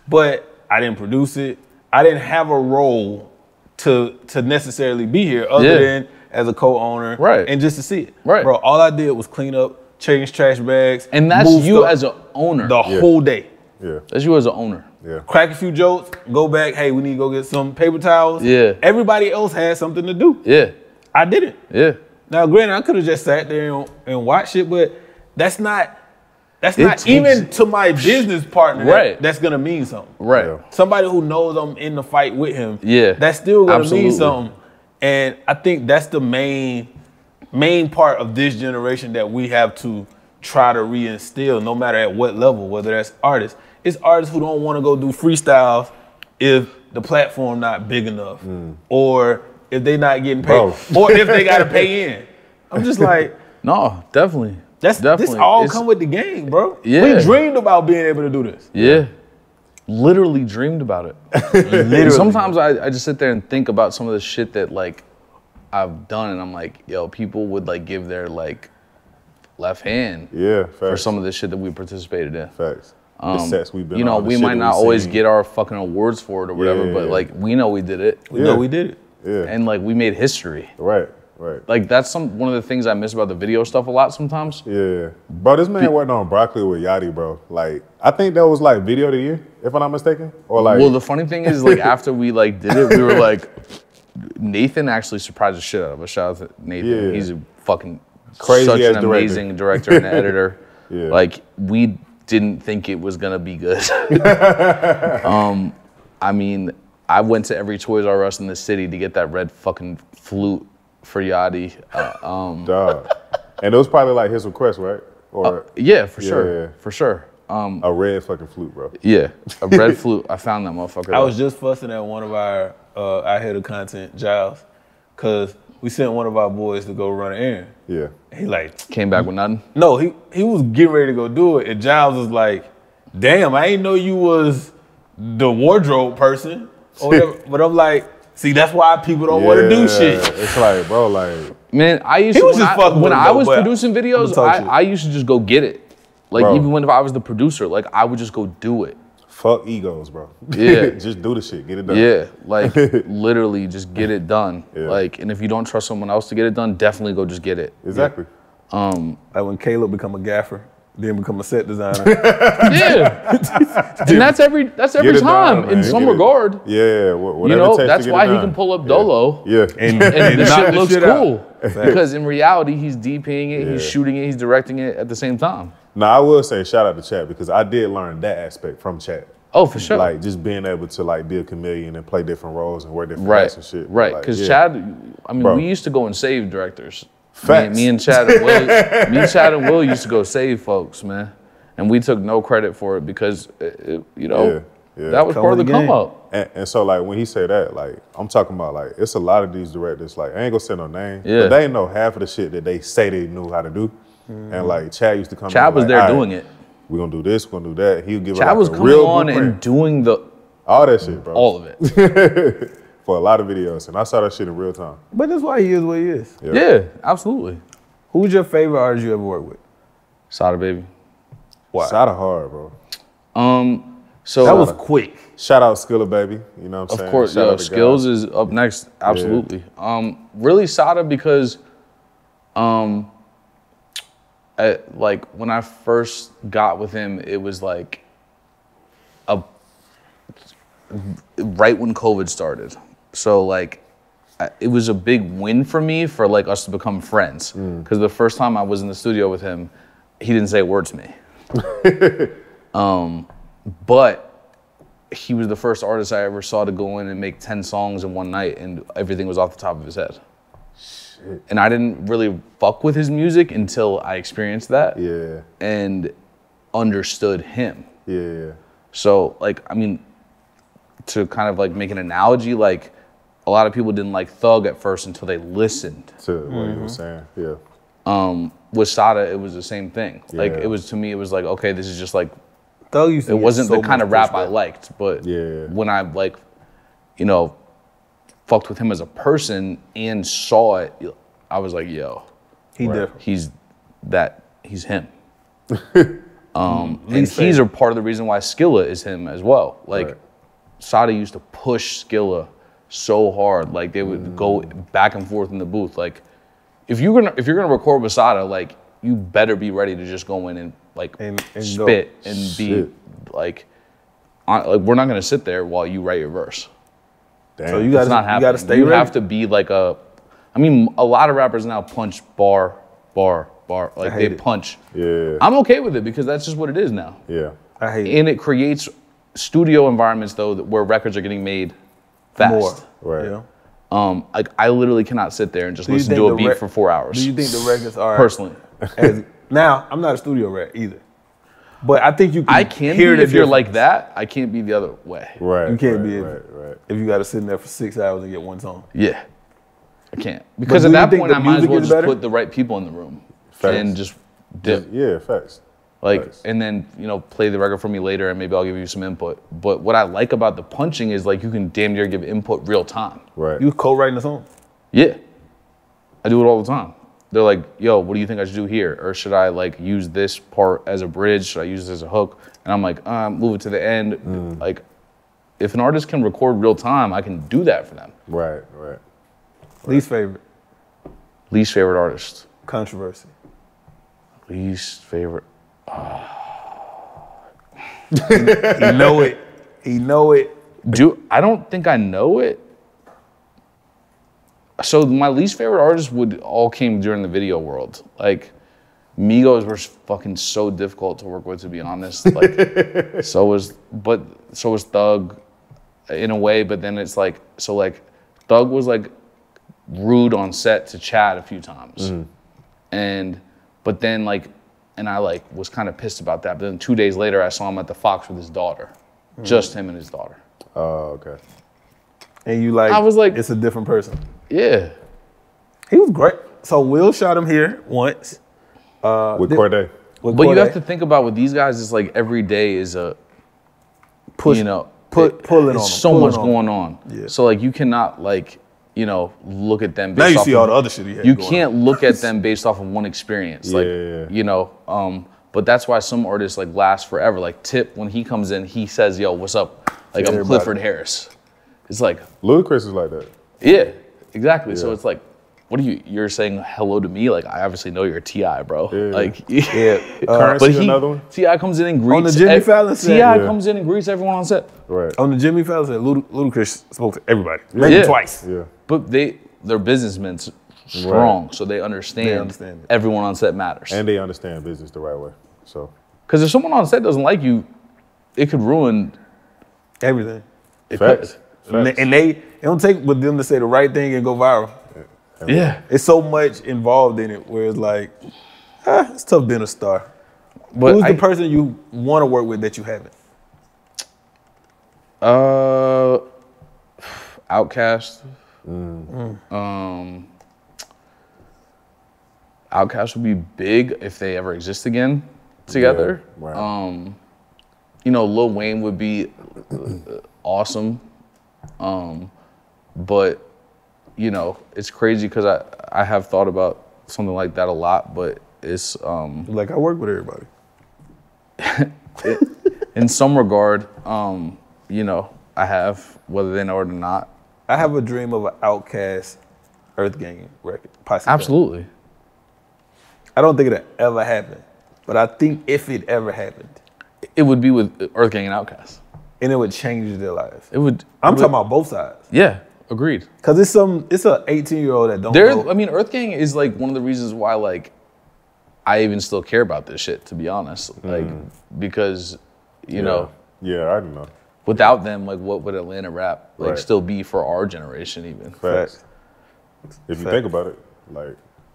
But I didn't produce it. I didn't have a role to necessarily be here other than as a co-owner and just to see it. Right. Bro, all I did was clean up, change trash bags. And that's you as an owner. The whole day. Yeah. That's you as an owner. Yeah. Crack a few jokes, go back, hey, we need to go get some paper towels. Yeah. Everybody else had something to do. Yeah. I didn't. Yeah. Now, granted, I could have just sat there and watched it, but that's not even to my business partner. That's gonna mean something. Right. Somebody who knows I'm in the fight with him. Yeah. That's still gonna mean something. And I think that's the main part of this generation that we have to try to reinstill, no matter at what level, whether that's artists. It's artists who don't want to go do freestyles if the platform not big enough, or if they not getting paid, or if they gotta pay in. I'm just like, no, definitely. This all come with the game, bro. Yeah. We dreamed about being able to do this. Yeah. Literally dreamed about it. Literally. Sometimes I just sit there and think about some of the shit that like I've done, and I'm like, yo, people would like give their like left hand for some of the shit that we participated in. Facts. The sets we've been you know, we might not always get our fucking awards for it or whatever, but like we know we did it. We know we did it. Yeah. And like we made history. Right. Like that's one of the things I miss about the video stuff a lot sometimes. Yeah. Bro, this man worked on Broccoli with Yachty, bro. Like, I think that was like video of the year, if I'm not mistaken. Or like well, the funny thing is like after we like did it, we were like, Nathan actually surprised the shit out of us. Shout out to Nathan. Yeah. He's a fucking crazy such an amazing director and editor. Like we didn't think it was gonna be good. I mean, I went to every Toys R Us in the city to get that red fucking flute for Yachty. Dog. And it was probably like his request, right? Or yeah, for sure. For sure. A red fucking flute, bro. Yeah, a red flute. I found that motherfucker. I was just fussing at one of our head of content, Giles, because we sent one of our boys to go run an errand. Yeah. He like came back with nothing? No, he was getting ready to go do it, and Giles was like, damn, I ain't know you was the wardrobe person. Or whatever. But I'm like, see, that's why people don't want to do shit. It's like, bro, like, man, I used to when I was producing videos, I used to just go get it. Like even if I was the producer, like I would just go do it. Fuck egos, bro. Yeah. Just do the shit, get it done. Yeah, like literally just get it done. Like, and if you don't trust someone else to get it done, definitely go just get it. Exactly. Like when Caleb become a gaffer, then become a set designer. And that's every time done, in some regard. Yeah, whatever it takes that's to get why it done. he can pull up Dolo. Yeah. And the shit looks cool. Because in reality, he's DPing it, he's shooting it, he's directing it at the same time. Now, I will say shout out to Chat because I did learn that aspect from Chat. Oh, for sure. Like just being able to like be a chameleon and play different roles and wear different hats and shit. Right, because Chad, I mean, we used to go and save directors. Me and Chad and Will used to go save folks, man. And we took no credit for it because, that was part of the come up. And so like when he said that, like I'm talking about like it's a lot of these directors, like I ain't gonna say no name, but they know half of the shit that they say they knew how to do. And like Chad used to come in. Chad was there doing it. We're gonna do this, we're gonna do that. He'll give Chad was coming on and doing all that shit, bro. All of it. For a lot of videos. And I saw that shit in real time. But that's why he is what he is. Yeah, absolutely. Who's your favorite artist you ever worked with? Sada Baby. Why? Sada hard, bro. So that was quick. Shout out Skilla Baby. You know what I'm saying? Of course, Skills is up next. Absolutely. Really Sada because like when I first got with him, it was like right when COVID started. So like it was a big win for me for like us to become friends. Because the first time I was in the studio with him, he didn't say a word to me. But he was the first artist I ever saw to go in and make 10 songs in one night and everything was off the top of his head. Shit. And I didn't really fuck with his music until I experienced that. Yeah. And understood him. Yeah. So like, I mean, to kind of like make an analogy, like a lot of people didn't like Thug at first until they listened to what he was saying. Yeah. With Sada, it was the same thing. Like it was, to me, it was like, okay, this is just like, Thug used to it wasn't the kind of rap I liked, but when I like, fucked with him as a person and saw it, I was like, yo, he's him. And he's a part of the reason why Skilla is him as well. Like Sada used to push Skilla so hard, like they would go back and forth in the booth. Like if you're gonna record with Sada, like you better be ready to just go in and like and spit and be like we're not gonna sit there while you write your verse. Damn. So you gotta stay ready. You have to be like a I mean, a lot of rappers now punch bar. Like they punch. Yeah. I'm okay with it because that's just what it is now. Yeah. I hate it. And it creates studio environments though where records are getting made fast. More. Right. Yeah. Like I literally cannot sit there and just listen to a beat for 4 hours. Do you think the records are personally? Now, I'm not a studio rat either, but I think you can. I can hear be if you're like that. I can't be the other way. Right. You can't be right. if you got to sit in there for 6 hours and get one song. Yeah, I can't because at that point I might as well just put the right people in the room and just dip. Yeah, facts. Like, facts. And then, play the record for me later and maybe I'll give you some input. But what I like about the punching is like you can damn near give input real time. Right. You co-writing the song? Yeah. I do it all the time. They're like, yo, what do you think I should do here? Or should I like use this part as a bridge? Should I use this as a hook? And I'm like, move it to the end. Like, if an artist can record real time, I can do that for them. Right. Least favorite? Least favorite artist? Controversy. Least favorite. He know it. He know it. I don't think I know it. So my least favorite artists all came during the video world. Like, Migos were fucking so difficult to work with, to be honest. Like, so was Thug, in a way. But then it's like, Thug was like rude on set to Chad a few times, but then I was kind of pissed about that. But then 2 days later, I saw him at the Fox with his daughter, just him and his daughter. Oh, okay. And you I was like, it's a different person. Yeah. He was great. So Will shot him here once. With Corday. But you have to think about with these guys, it's like every day is a push, pulling on so much going on. Yeah. So like you cannot look at them based now you off see all the other shit he had. You can't look at them based off of one experience. But that's why some artists last forever. Like Tip, when he comes in, he says, yo, what's up? Like I'm Clifford Harris. It's like Ludacris is like that. Yeah, exactly. Yeah. So it's like, what are you're saying hello to me? Like, I obviously know you're a T.I., bro. Yeah. Like, Currency, another one? T.I. comes in and greets. On the Jimmy Fallon set. T.I. comes in and greets everyone on set. Right. On the Jimmy Fallon set, Ludacris spoke to everybody. Maybe twice. Yeah. But they're businessmen strong, so they understand everyone on set matters. And they understand business the right way. So. Because if someone on set doesn't like you, it could ruin everything. Facts. And it don't take with them to say the right thing and go viral. Yeah. It's so much involved in it where it's like, it's tough being a star. But who's the person you want to work with that you haven't? Outkast. Outkast would be big if they ever exist again together. Yeah, right. Lil Wayne would be awesome. But it's crazy because I have thought about something like that a lot, but it's like I work with everybody. In some regard, I have, whether they know it or not. I have a dream of an Outkast Earth Gang record. Possibly. Absolutely. I don't think it'll ever happen, but I think if it ever happened, it would be with Earth Gang and Outkast. And it would change their lives. I'm talking about both sides. Yeah, agreed. Cause it's an 18-year-old that don't know. I mean, Earth Gang is like one of the reasons why I even still care about this shit, to be honest. Because you know. Yeah, I don't know. Without them, what would Atlanta rap still be for our generation even? Facts. If you think about it,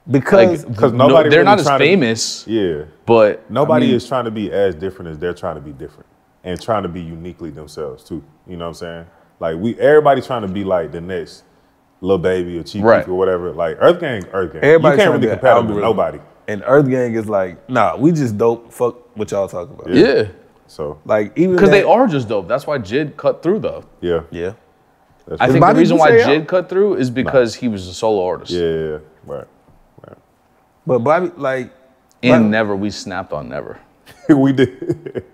because nobody they're really not as famous. But nobody is trying to be as different as they're trying to be different. And trying to be uniquely themselves too. You know what I'm saying? Everybody's trying to be like the next Lil Baby or Chief Keef or whatever. Like Earth Gang. Everybody you can't really compare them to nobody. And Earth Gang is like, nah, we just dope. Fuck what y'all talking about. Yeah. So even because they are just dope. That's why Jid cut through though. Yeah. I think the reason why Jid cut through is because he was a solo artist. Yeah. Right. But Bobby, Never, we snapped on Never. We did.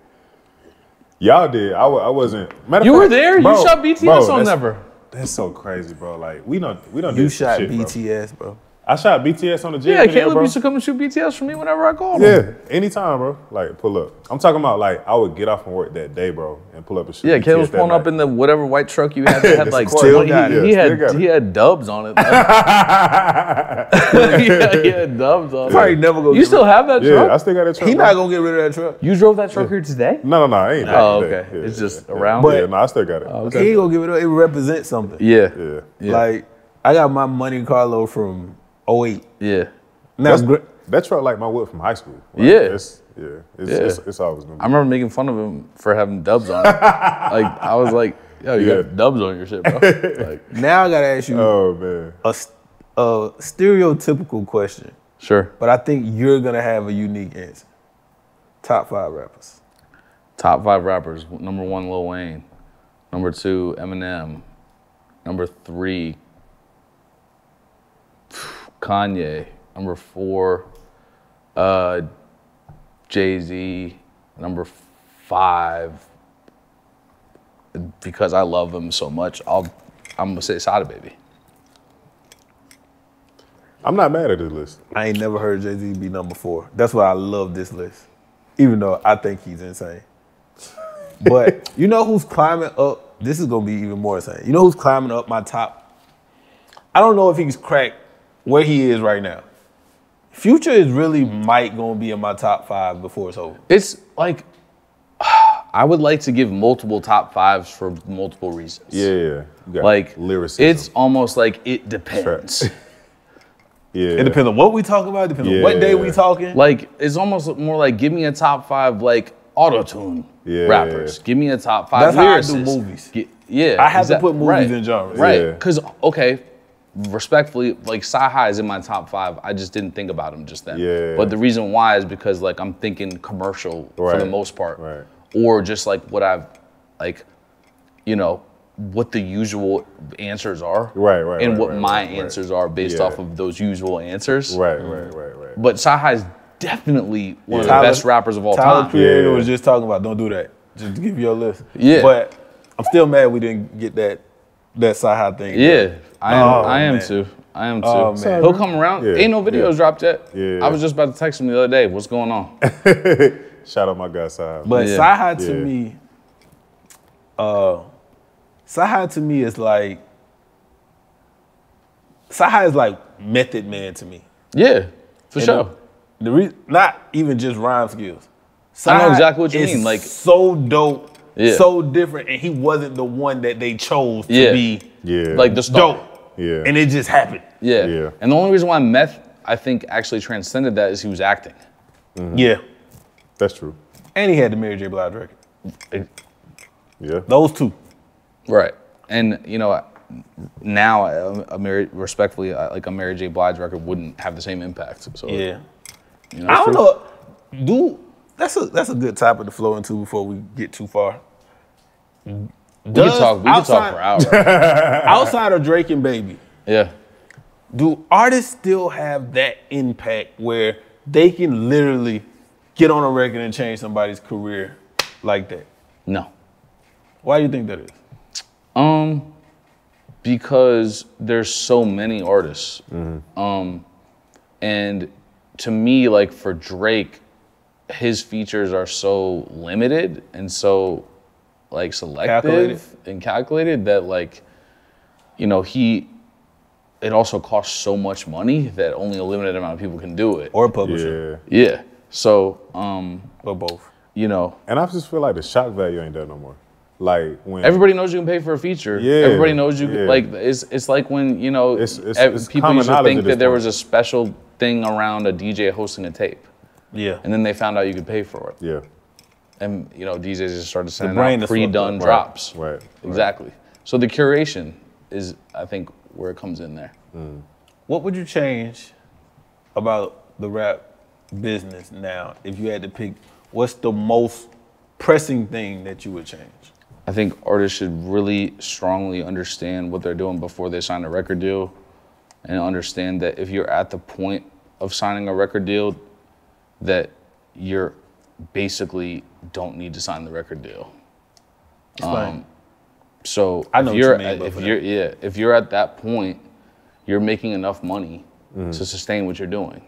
Y'all did. I wasn't. You were there. You shot BTS on Never. That's so crazy, bro. We don't. You shot BTS, bro. I shot BTS on the gym. Yeah, Caleb used to come and shoot BTS for me whenever I called him. Yeah, anytime, bro. Like, pull up. I'm talking about, like, I would get off from work that day, bro, and pull up and shoot. Yeah, Caleb was pulling up in the whatever white truck you had. That had like, he had dubs on it. He had dubs on it. Probably never go. You still have that truck? Yeah, I still got that truck. He not gonna get rid of that truck. You drove that truck here today? No, I ain't. Oh, okay. It's just around. But no, I still got it. Okay. He ain't gonna give it up. It represents something. Yeah. Like, I got my Monte Carlo from 08. Yeah. Now, that truck like my whip from high school. Like, it's always gonna be. I remember making fun of him for having dubs on it. Like, I was like, yo, you got dubs on your shit, bro. Like, now I gotta ask you a stereotypical question. Sure. But I think you're gonna have a unique answer. Top 5 rappers. Top 5 rappers. Number 1, Lil Wayne. Number 2, Eminem. Number 3, Kanye. Number 4, Jay-Z. Number 5, because I love him so much, I'm gonna say Sada Baby. I'm not mad at this list. I ain't never heard Jay-Z be number 4. That's why I love this list, even though I think he's insane. But you know who's climbing up? This is gonna be even more insane. You know who's climbing up my top? I don't know if he's cracked where he is right now. Future is really might gonna be in my top 5 before it's over. It's like, I would like to give multiple top 5s for multiple reasons. Yeah. Like, lyricism. It's almost like it depends. It depends on what we talk about. It depends on what day we talking. Like, it's almost more like, give me a top 5 like auto-tune rappers. Give me a top 5 That's how I do movies. I have to put movies in genres. Right, because, okay, respectfully, like, Sci-Hi is in my top 5. I just didn't think about him just then. But the reason why is because, like, I'm thinking commercial for the most part. Or just, like, what I've, like, you know, what the usual answers are. And what my answers are based off of those usual answers. But Sci-Hi is definitely one of the best rappers of all time. Tyler Creator was just talking about, don't do that. Just to give you a list. But I'm still mad we didn't get that Sci-Hi thing. I am too. Oh, man. He'll come around. Ain't no videos dropped yet. I was just about to text him the other day. What's going on? Shout out my guy, Sci-Hi. But Sci-Hi to me, Sci-Hi to me is like, Sci-Hi is like Method Man to me. Yeah, for sure. Not even just rhyme skills. I know exactly what you mean. Like, so dope, so different, and he wasn't the one that they chose to be like the star. Dope. And it just happened. And the only reason why Meth, I think, actually transcended that is he was acting. That's true. And he had the Mary J. Blige record. Those two. Right. And, you know, now, respectfully, like a Mary J. Blige record wouldn't have the same impact. So, you know, I don't know. That's a good topic to flow into before we get too far. We can talk for hours. Outside of Drake and Baby, do artists still have that impact where they can literally get on a record and change somebody's career like that? No. Why do you think that is? Because there's so many artists. And to me, like for Drake, his features are so limited and so like selective and calculated that like, you know, it also costs so much money that only a limited amount of people can do it. Or a publisher. Yeah. So, or both. You know. And I just feel like the shock value ain't there no more. Like when everybody knows you can pay for a feature. Everybody knows you like it's like when, you know, people used to think that there was a special thing around a DJ hosting a tape. And then they found out you could pay for it. And you know, DJs just started sending out pre-done drops. Exactly. So the curation is, I think, where it comes in there. What would you change about the rap business now if you had to pick? What's the most pressing thing that you would change? I think artists should really strongly understand what they're doing before they sign a record deal, and understand that if you're at the point of signing a record deal, that you're basically don't need to sign the record deal. So I know if you're at that point, you're making enough money to sustain what you're doing.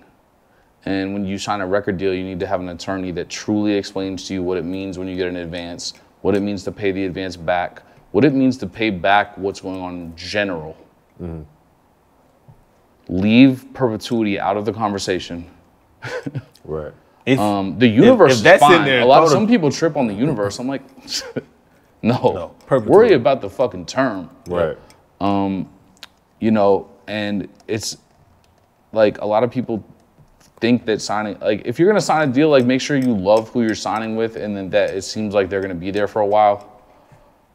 And when you sign a record deal, you need to have an attorney that truly explains to you what it means when you get an advance, what it means to pay the advance back, what it means to pay back what's going on in general. Leave perpetuity out of the conversation. Right. The universe is fine. Some people trip on the universe. I'm like, no, worry about the fucking term. Right. You know, and it's like a lot of people think that signing, like if you're gonna sign a deal, like make sure you love who you're signing with, and then that it seems like they're gonna be there for a while.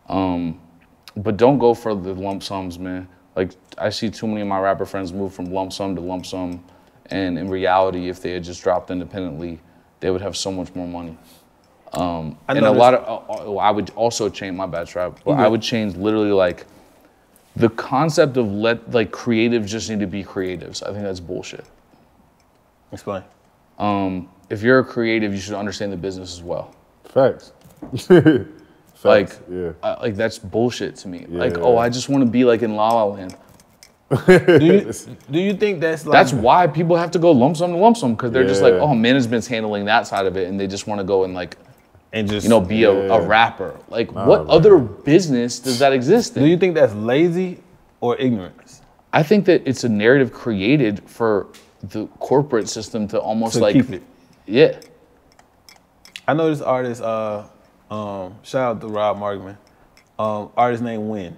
But don't go for the lump sums, man. Like I see too many of my rapper friends move from lump sum to lump sum, and in reality, if they had just dropped independently, they would have so much more money. And a lot of, I would also change, my bad, Trav, but I would change literally like the concept of like creatives just need to be creatives. I think that's bullshit. Explain. If you're a creative, you should understand the business as well. Facts. Facts. Like that's bullshit to me. I just want to be like in La La Land. Do you think that's like... That's why people have to go lump sum to lump sum, because they're just like, oh, management's handling that side of it, and they just want to go and like, just, you know, be a rapper. Like, what other business does that exist in? Do you think that's lazy or ignorance? I think that it's a narrative created for the corporate system to almost to like keep it. Yeah. I know this artist, shout out to Rob Markman, artist named Win.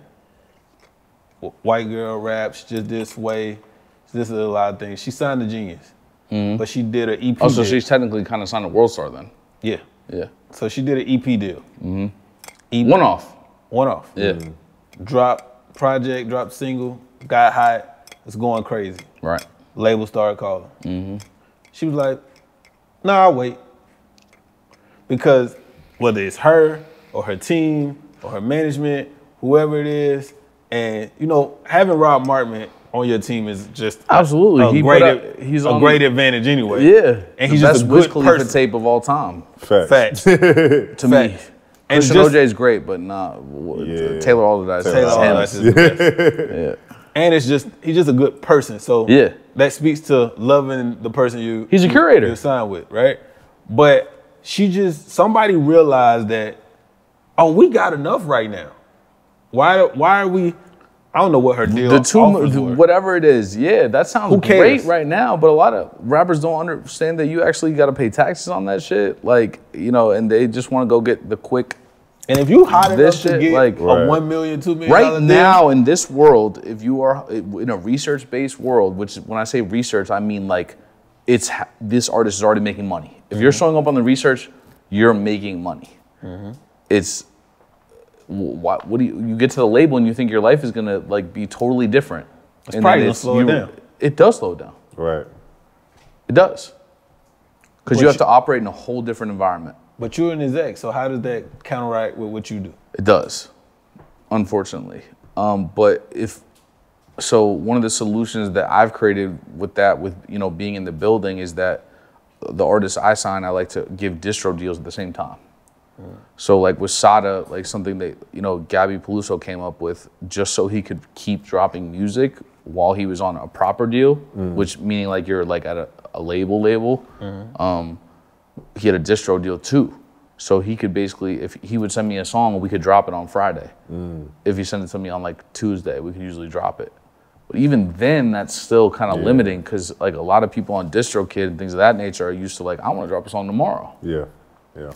White girl raps, just this way, just a lot of things. She signed to Genius, but she did an EP deal. So she's technically kind of signed a World Star then? Yeah. Yeah. So she did an EP deal. One off. Yeah. Dropped project, dropped single, got hot, it's going crazy. Right. Label started calling. She was like, nah, I'll wait. Because whether it's her or her team or her management, whoever it is, and you know, having Rob Markman on your team is just absolutely he's a great advantage anyway. Yeah. And he's just a good person. Tape of all time. Facts. To me. And OJ is great, but Taylor Alderdice. Is the best. Yeah. And he's just a good person. So that speaks to loving the person he's a curator. You're signed with, right? But somebody realized that, oh, we got enough right now. Why are we? I don't know what her deal whatever it is. Yeah, that sounds great right now, but a lot of rappers don't understand that you actually got to pay taxes on that shit. Like, you know, and they just want to go get the quick. And if you hot enough to get like a $1 million, $2 million right now in this world, if you are in a research-based world, which when I say research, I mean like this artist is already making money. If you're showing up on the research, you're making money. It's what do you get to the label and you think your life is gonna like be totally different? It's probably gonna slow it down. It does slow it down. Right. It does. Because you have to operate in a whole different environment. But you're an exec, so how does that counteract with what you do? It does, unfortunately. But one of the solutions that I've created with that, with being in the building, is that the artists I sign, I like to give distro deals at the same time. So like with Sada, like something that Gabby Peluso came up with, just so he could keep dropping music while he was on a proper deal, which meaning like you're like at a label. He had a distro deal too. So he could basically, if he would send me a song, we could drop it on Friday. If he sent it to me on like Tuesday, we could usually drop it. But even then, that's still kind of limiting, because like a lot of people on DistroKid and things of that nature are used to like, I want to drop a song tomorrow. Yeah.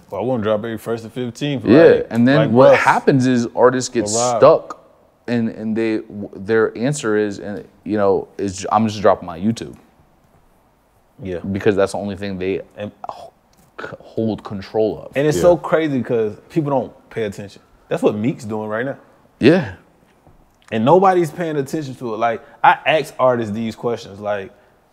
Well, I want to drop every 1st and 15th. Yeah, and then what happens is artists get stuck, and their answer is I'm just dropping my YouTube. Yeah, because that's the only thing they hold control of. And it's so crazy because people don't pay attention. That's what Meek's doing right now. Yeah. And nobody's paying attention to it. Like, I ask artists these questions, like,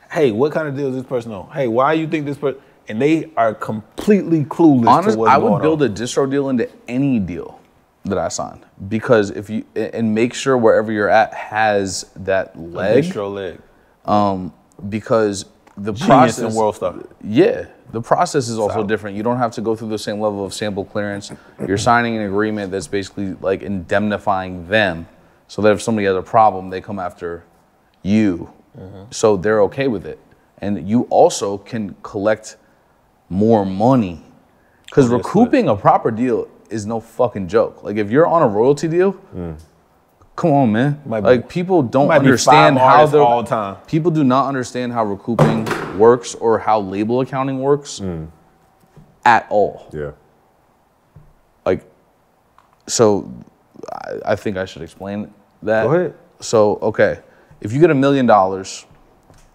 hey, what kind of deal is this person on? Hey, why you think this person? And they are completely clueless to what's going on. I would build a distro deal into any deal that I sign, because and make sure wherever you're at has that leg. A distro leg. Because the Genius process and World Star. Yeah, the process is also different. You don't have to go through the same level of sample clearance. You're signing an agreement that's basically like indemnifying them, so that if somebody has a problem, they come after you So they're okay with it. And you also can collect more money. Because recouping a proper deal is no fucking joke. Like, if you're on a royalty deal, come on, man. Like, people don't understand how all the time. People do not understand how recouping works or how label accounting works at all. Yeah. Like, so I think I should explain that. Go ahead. So, okay, if you get $1 million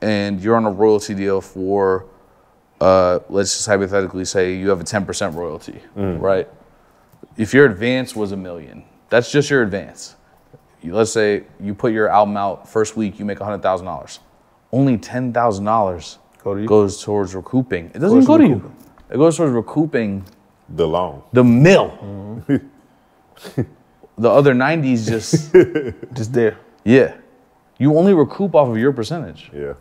and you're on a royalty deal for, let's just hypothetically say you have a 10% royalty, right? If your advance was $1 million, that's just your advance. Let's say you put your album out first week, you make $100,000. Only $10,000 goes towards recouping. It doesn't go to you. It goes towards recouping the loan, the mill. The other 90s just there. Yeah, you only recoup off of your percentage. Yeah.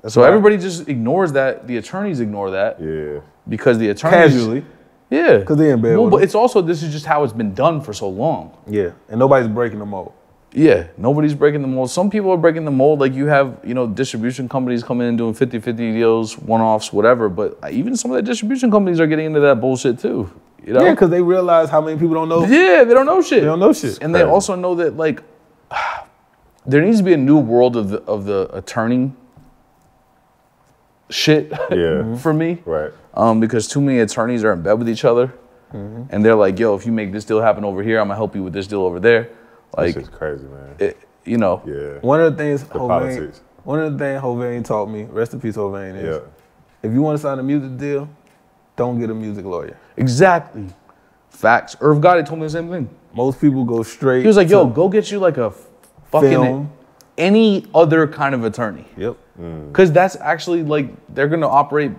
So everybody just ignores that. The attorneys ignore that. Yeah. Because the attorneys casually. Yeah. Because they in bed. Well, but it's also, this is just how it's been done for so long. Yeah. And nobody's breaking the mold. Yeah. Nobody's breaking the mold. Some people are breaking the mold. Like, you have, distribution companies coming in doing 50-50 deals, one-offs, whatever. But even some of the distribution companies are getting into that bullshit too. Yeah, because they realize how many people don't know. Yeah, they don't know shit. They don't know shit. And they also know that, like, there needs to be a new world of the attorney shit for me. Right. Because too many attorneys are in bed with each other. And they're like, yo, if you make this deal happen over here, I'm going to help you with this deal over there. Like, this is crazy, man. Yeah. One of the things Hovain taught me, rest in peace Hovain, is if you want to sign a music deal, don't get a music lawyer. Exactly. Facts. Irv Gotti told me the same thing. Most people go straight. He was like, yo, go get you like a fucking film. Any other kind of attorney. Yep. Because that's actually, like, they're going to operate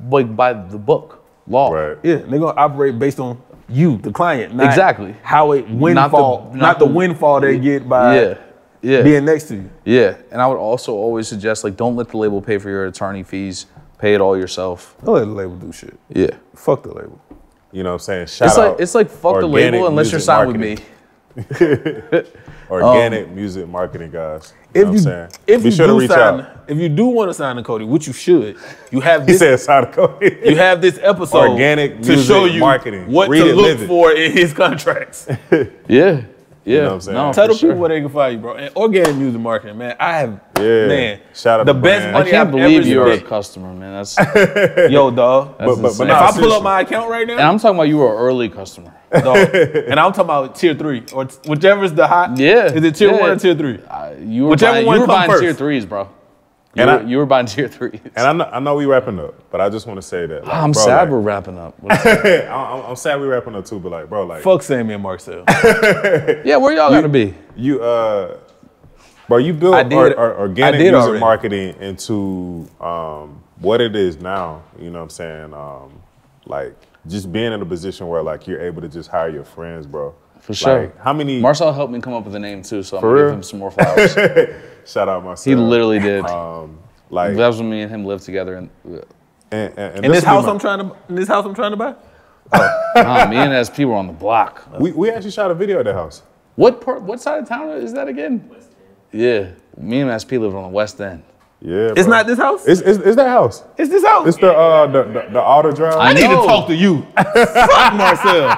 like by the book, law. Right. Yeah, they're going to operate based on you, the client. Not exactly. How it windfall, not the windfall they get by being next to you. Yeah. And I would also always suggest, like, don't let the label pay for your attorney fees. Pay it all yourself. Don't let the label do shit. Yeah. Fuck the label. You know what I'm saying? Shout out. It's like fuck the label unless you're signed with me. Organic music marketing guys. If you do want to sign to Cody, which you should, you have this. He said sign to Cody. You have this episode organic to show you marketing. What to look for in his contracts. Yeah. You know what I'm saying? No, tell the people where they can find you, bro. And organic music marketing, man. I have, shout out the best money I can't I've believe ever you're spent. a customer, man. That's yo, dog. But if I pull up my account right now, and I'm talking about you were an early customer, dog, and I'm talking about tier 3 or whichever is the hot. Yeah, is it tier 1 or tier 3? You were buying tier 3s, bro. You were buying tier 3s. And I know we wrapping up, but I just want to say that. Like, I'm sad we're wrapping up. I'm sad we wrapping up too, but like, bro, like, fuck Sammy and Marcel. Yeah, where y'all gotta be? Bro, you built organic music marketing into what it is now. You know what I'm saying? Like, just being in a position where, like, you're able to just hire your friends, bro. For sure. Like, how many? Marcel helped me come up with a name too, so I'm gonna give him some more flowers. Shout out Marcel. He literally did. Like, that was when me and him lived together. And this house I'm trying to buy. Me and SP were on the block. We actually shot a video at that house. What side of town is that again? West End. Yeah, me and SP lived on the West End. Yeah, it's not this house. It's that house. It's this house. It's the auto drive. I need to talk to you. Fuck Marcel.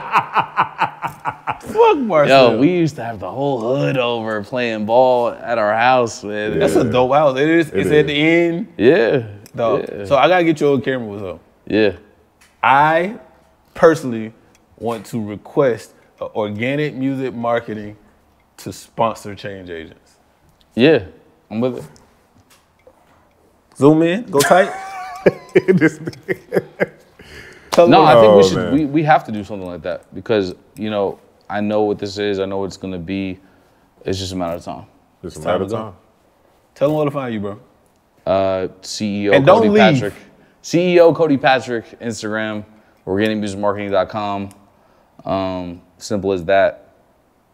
Fuck Marcel. Yo, we used to have the whole hood over playing ball at our house, man. Yeah. That's a dope house. It's at the end. Yeah. Yeah. So I gotta get you on camera with her. Yeah. I personally want to request organic music marketing to sponsor change agents. Yeah, I'm with it. Zoom in, go tight. No, I think we should. We have to do something like that because I know what this is. I know what it's gonna be. It's just a matter of time. Just a matter of time. Tell them where to find you, bro. CEO and Cody Patrick. CEO Cody Patrick, Instagram, organicmusicmarketing.com. Simple as that.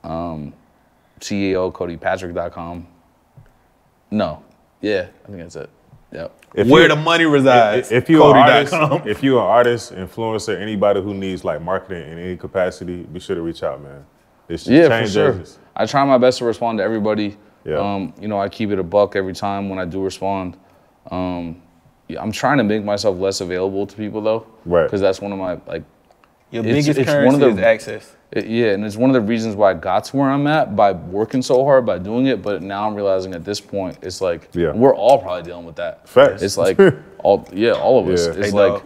CEOCodyPatrick.com. No. Yeah, I think that's it. Yep. Where the money resides. If you're an artist, influencer, anybody who needs like marketing in any capacity, be sure to reach out, man. It's just for sure. I try my best to respond to everybody. Yeah. You know, I keep it a buck every time when I do respond. Yeah, I'm trying to make myself less available to people though, right? Because that's one of my like. Your biggest currency is access. Yeah, and it's one of the reasons why I got to where I'm at by working so hard, by doing it. But now I'm realizing at this point, it's like we're all probably dealing with that. Facts. It's like all of us. It's like,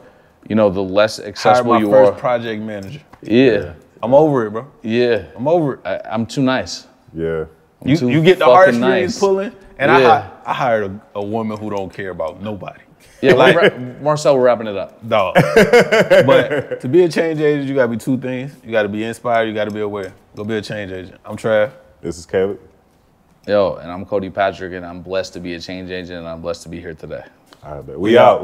you know, the less accessible you are. Hire my first project manager. Yeah. I'm over it, bro. Yeah. I'm over it. I'm too nice. Yeah. You get the heartstrings pulling, and I hired a woman who don't care about nobody. Yeah, like, Marcel, we're wrapping it up. Dog. But to be a change agent, you gotta be two things. You gotta be inspired, you gotta be aware. Go be a change agent. I'm Trav. This is Caleb. Yo, and I'm Cody Patrick, and I'm blessed to be a change agent, and I'm blessed to be here today. All right, man. We out.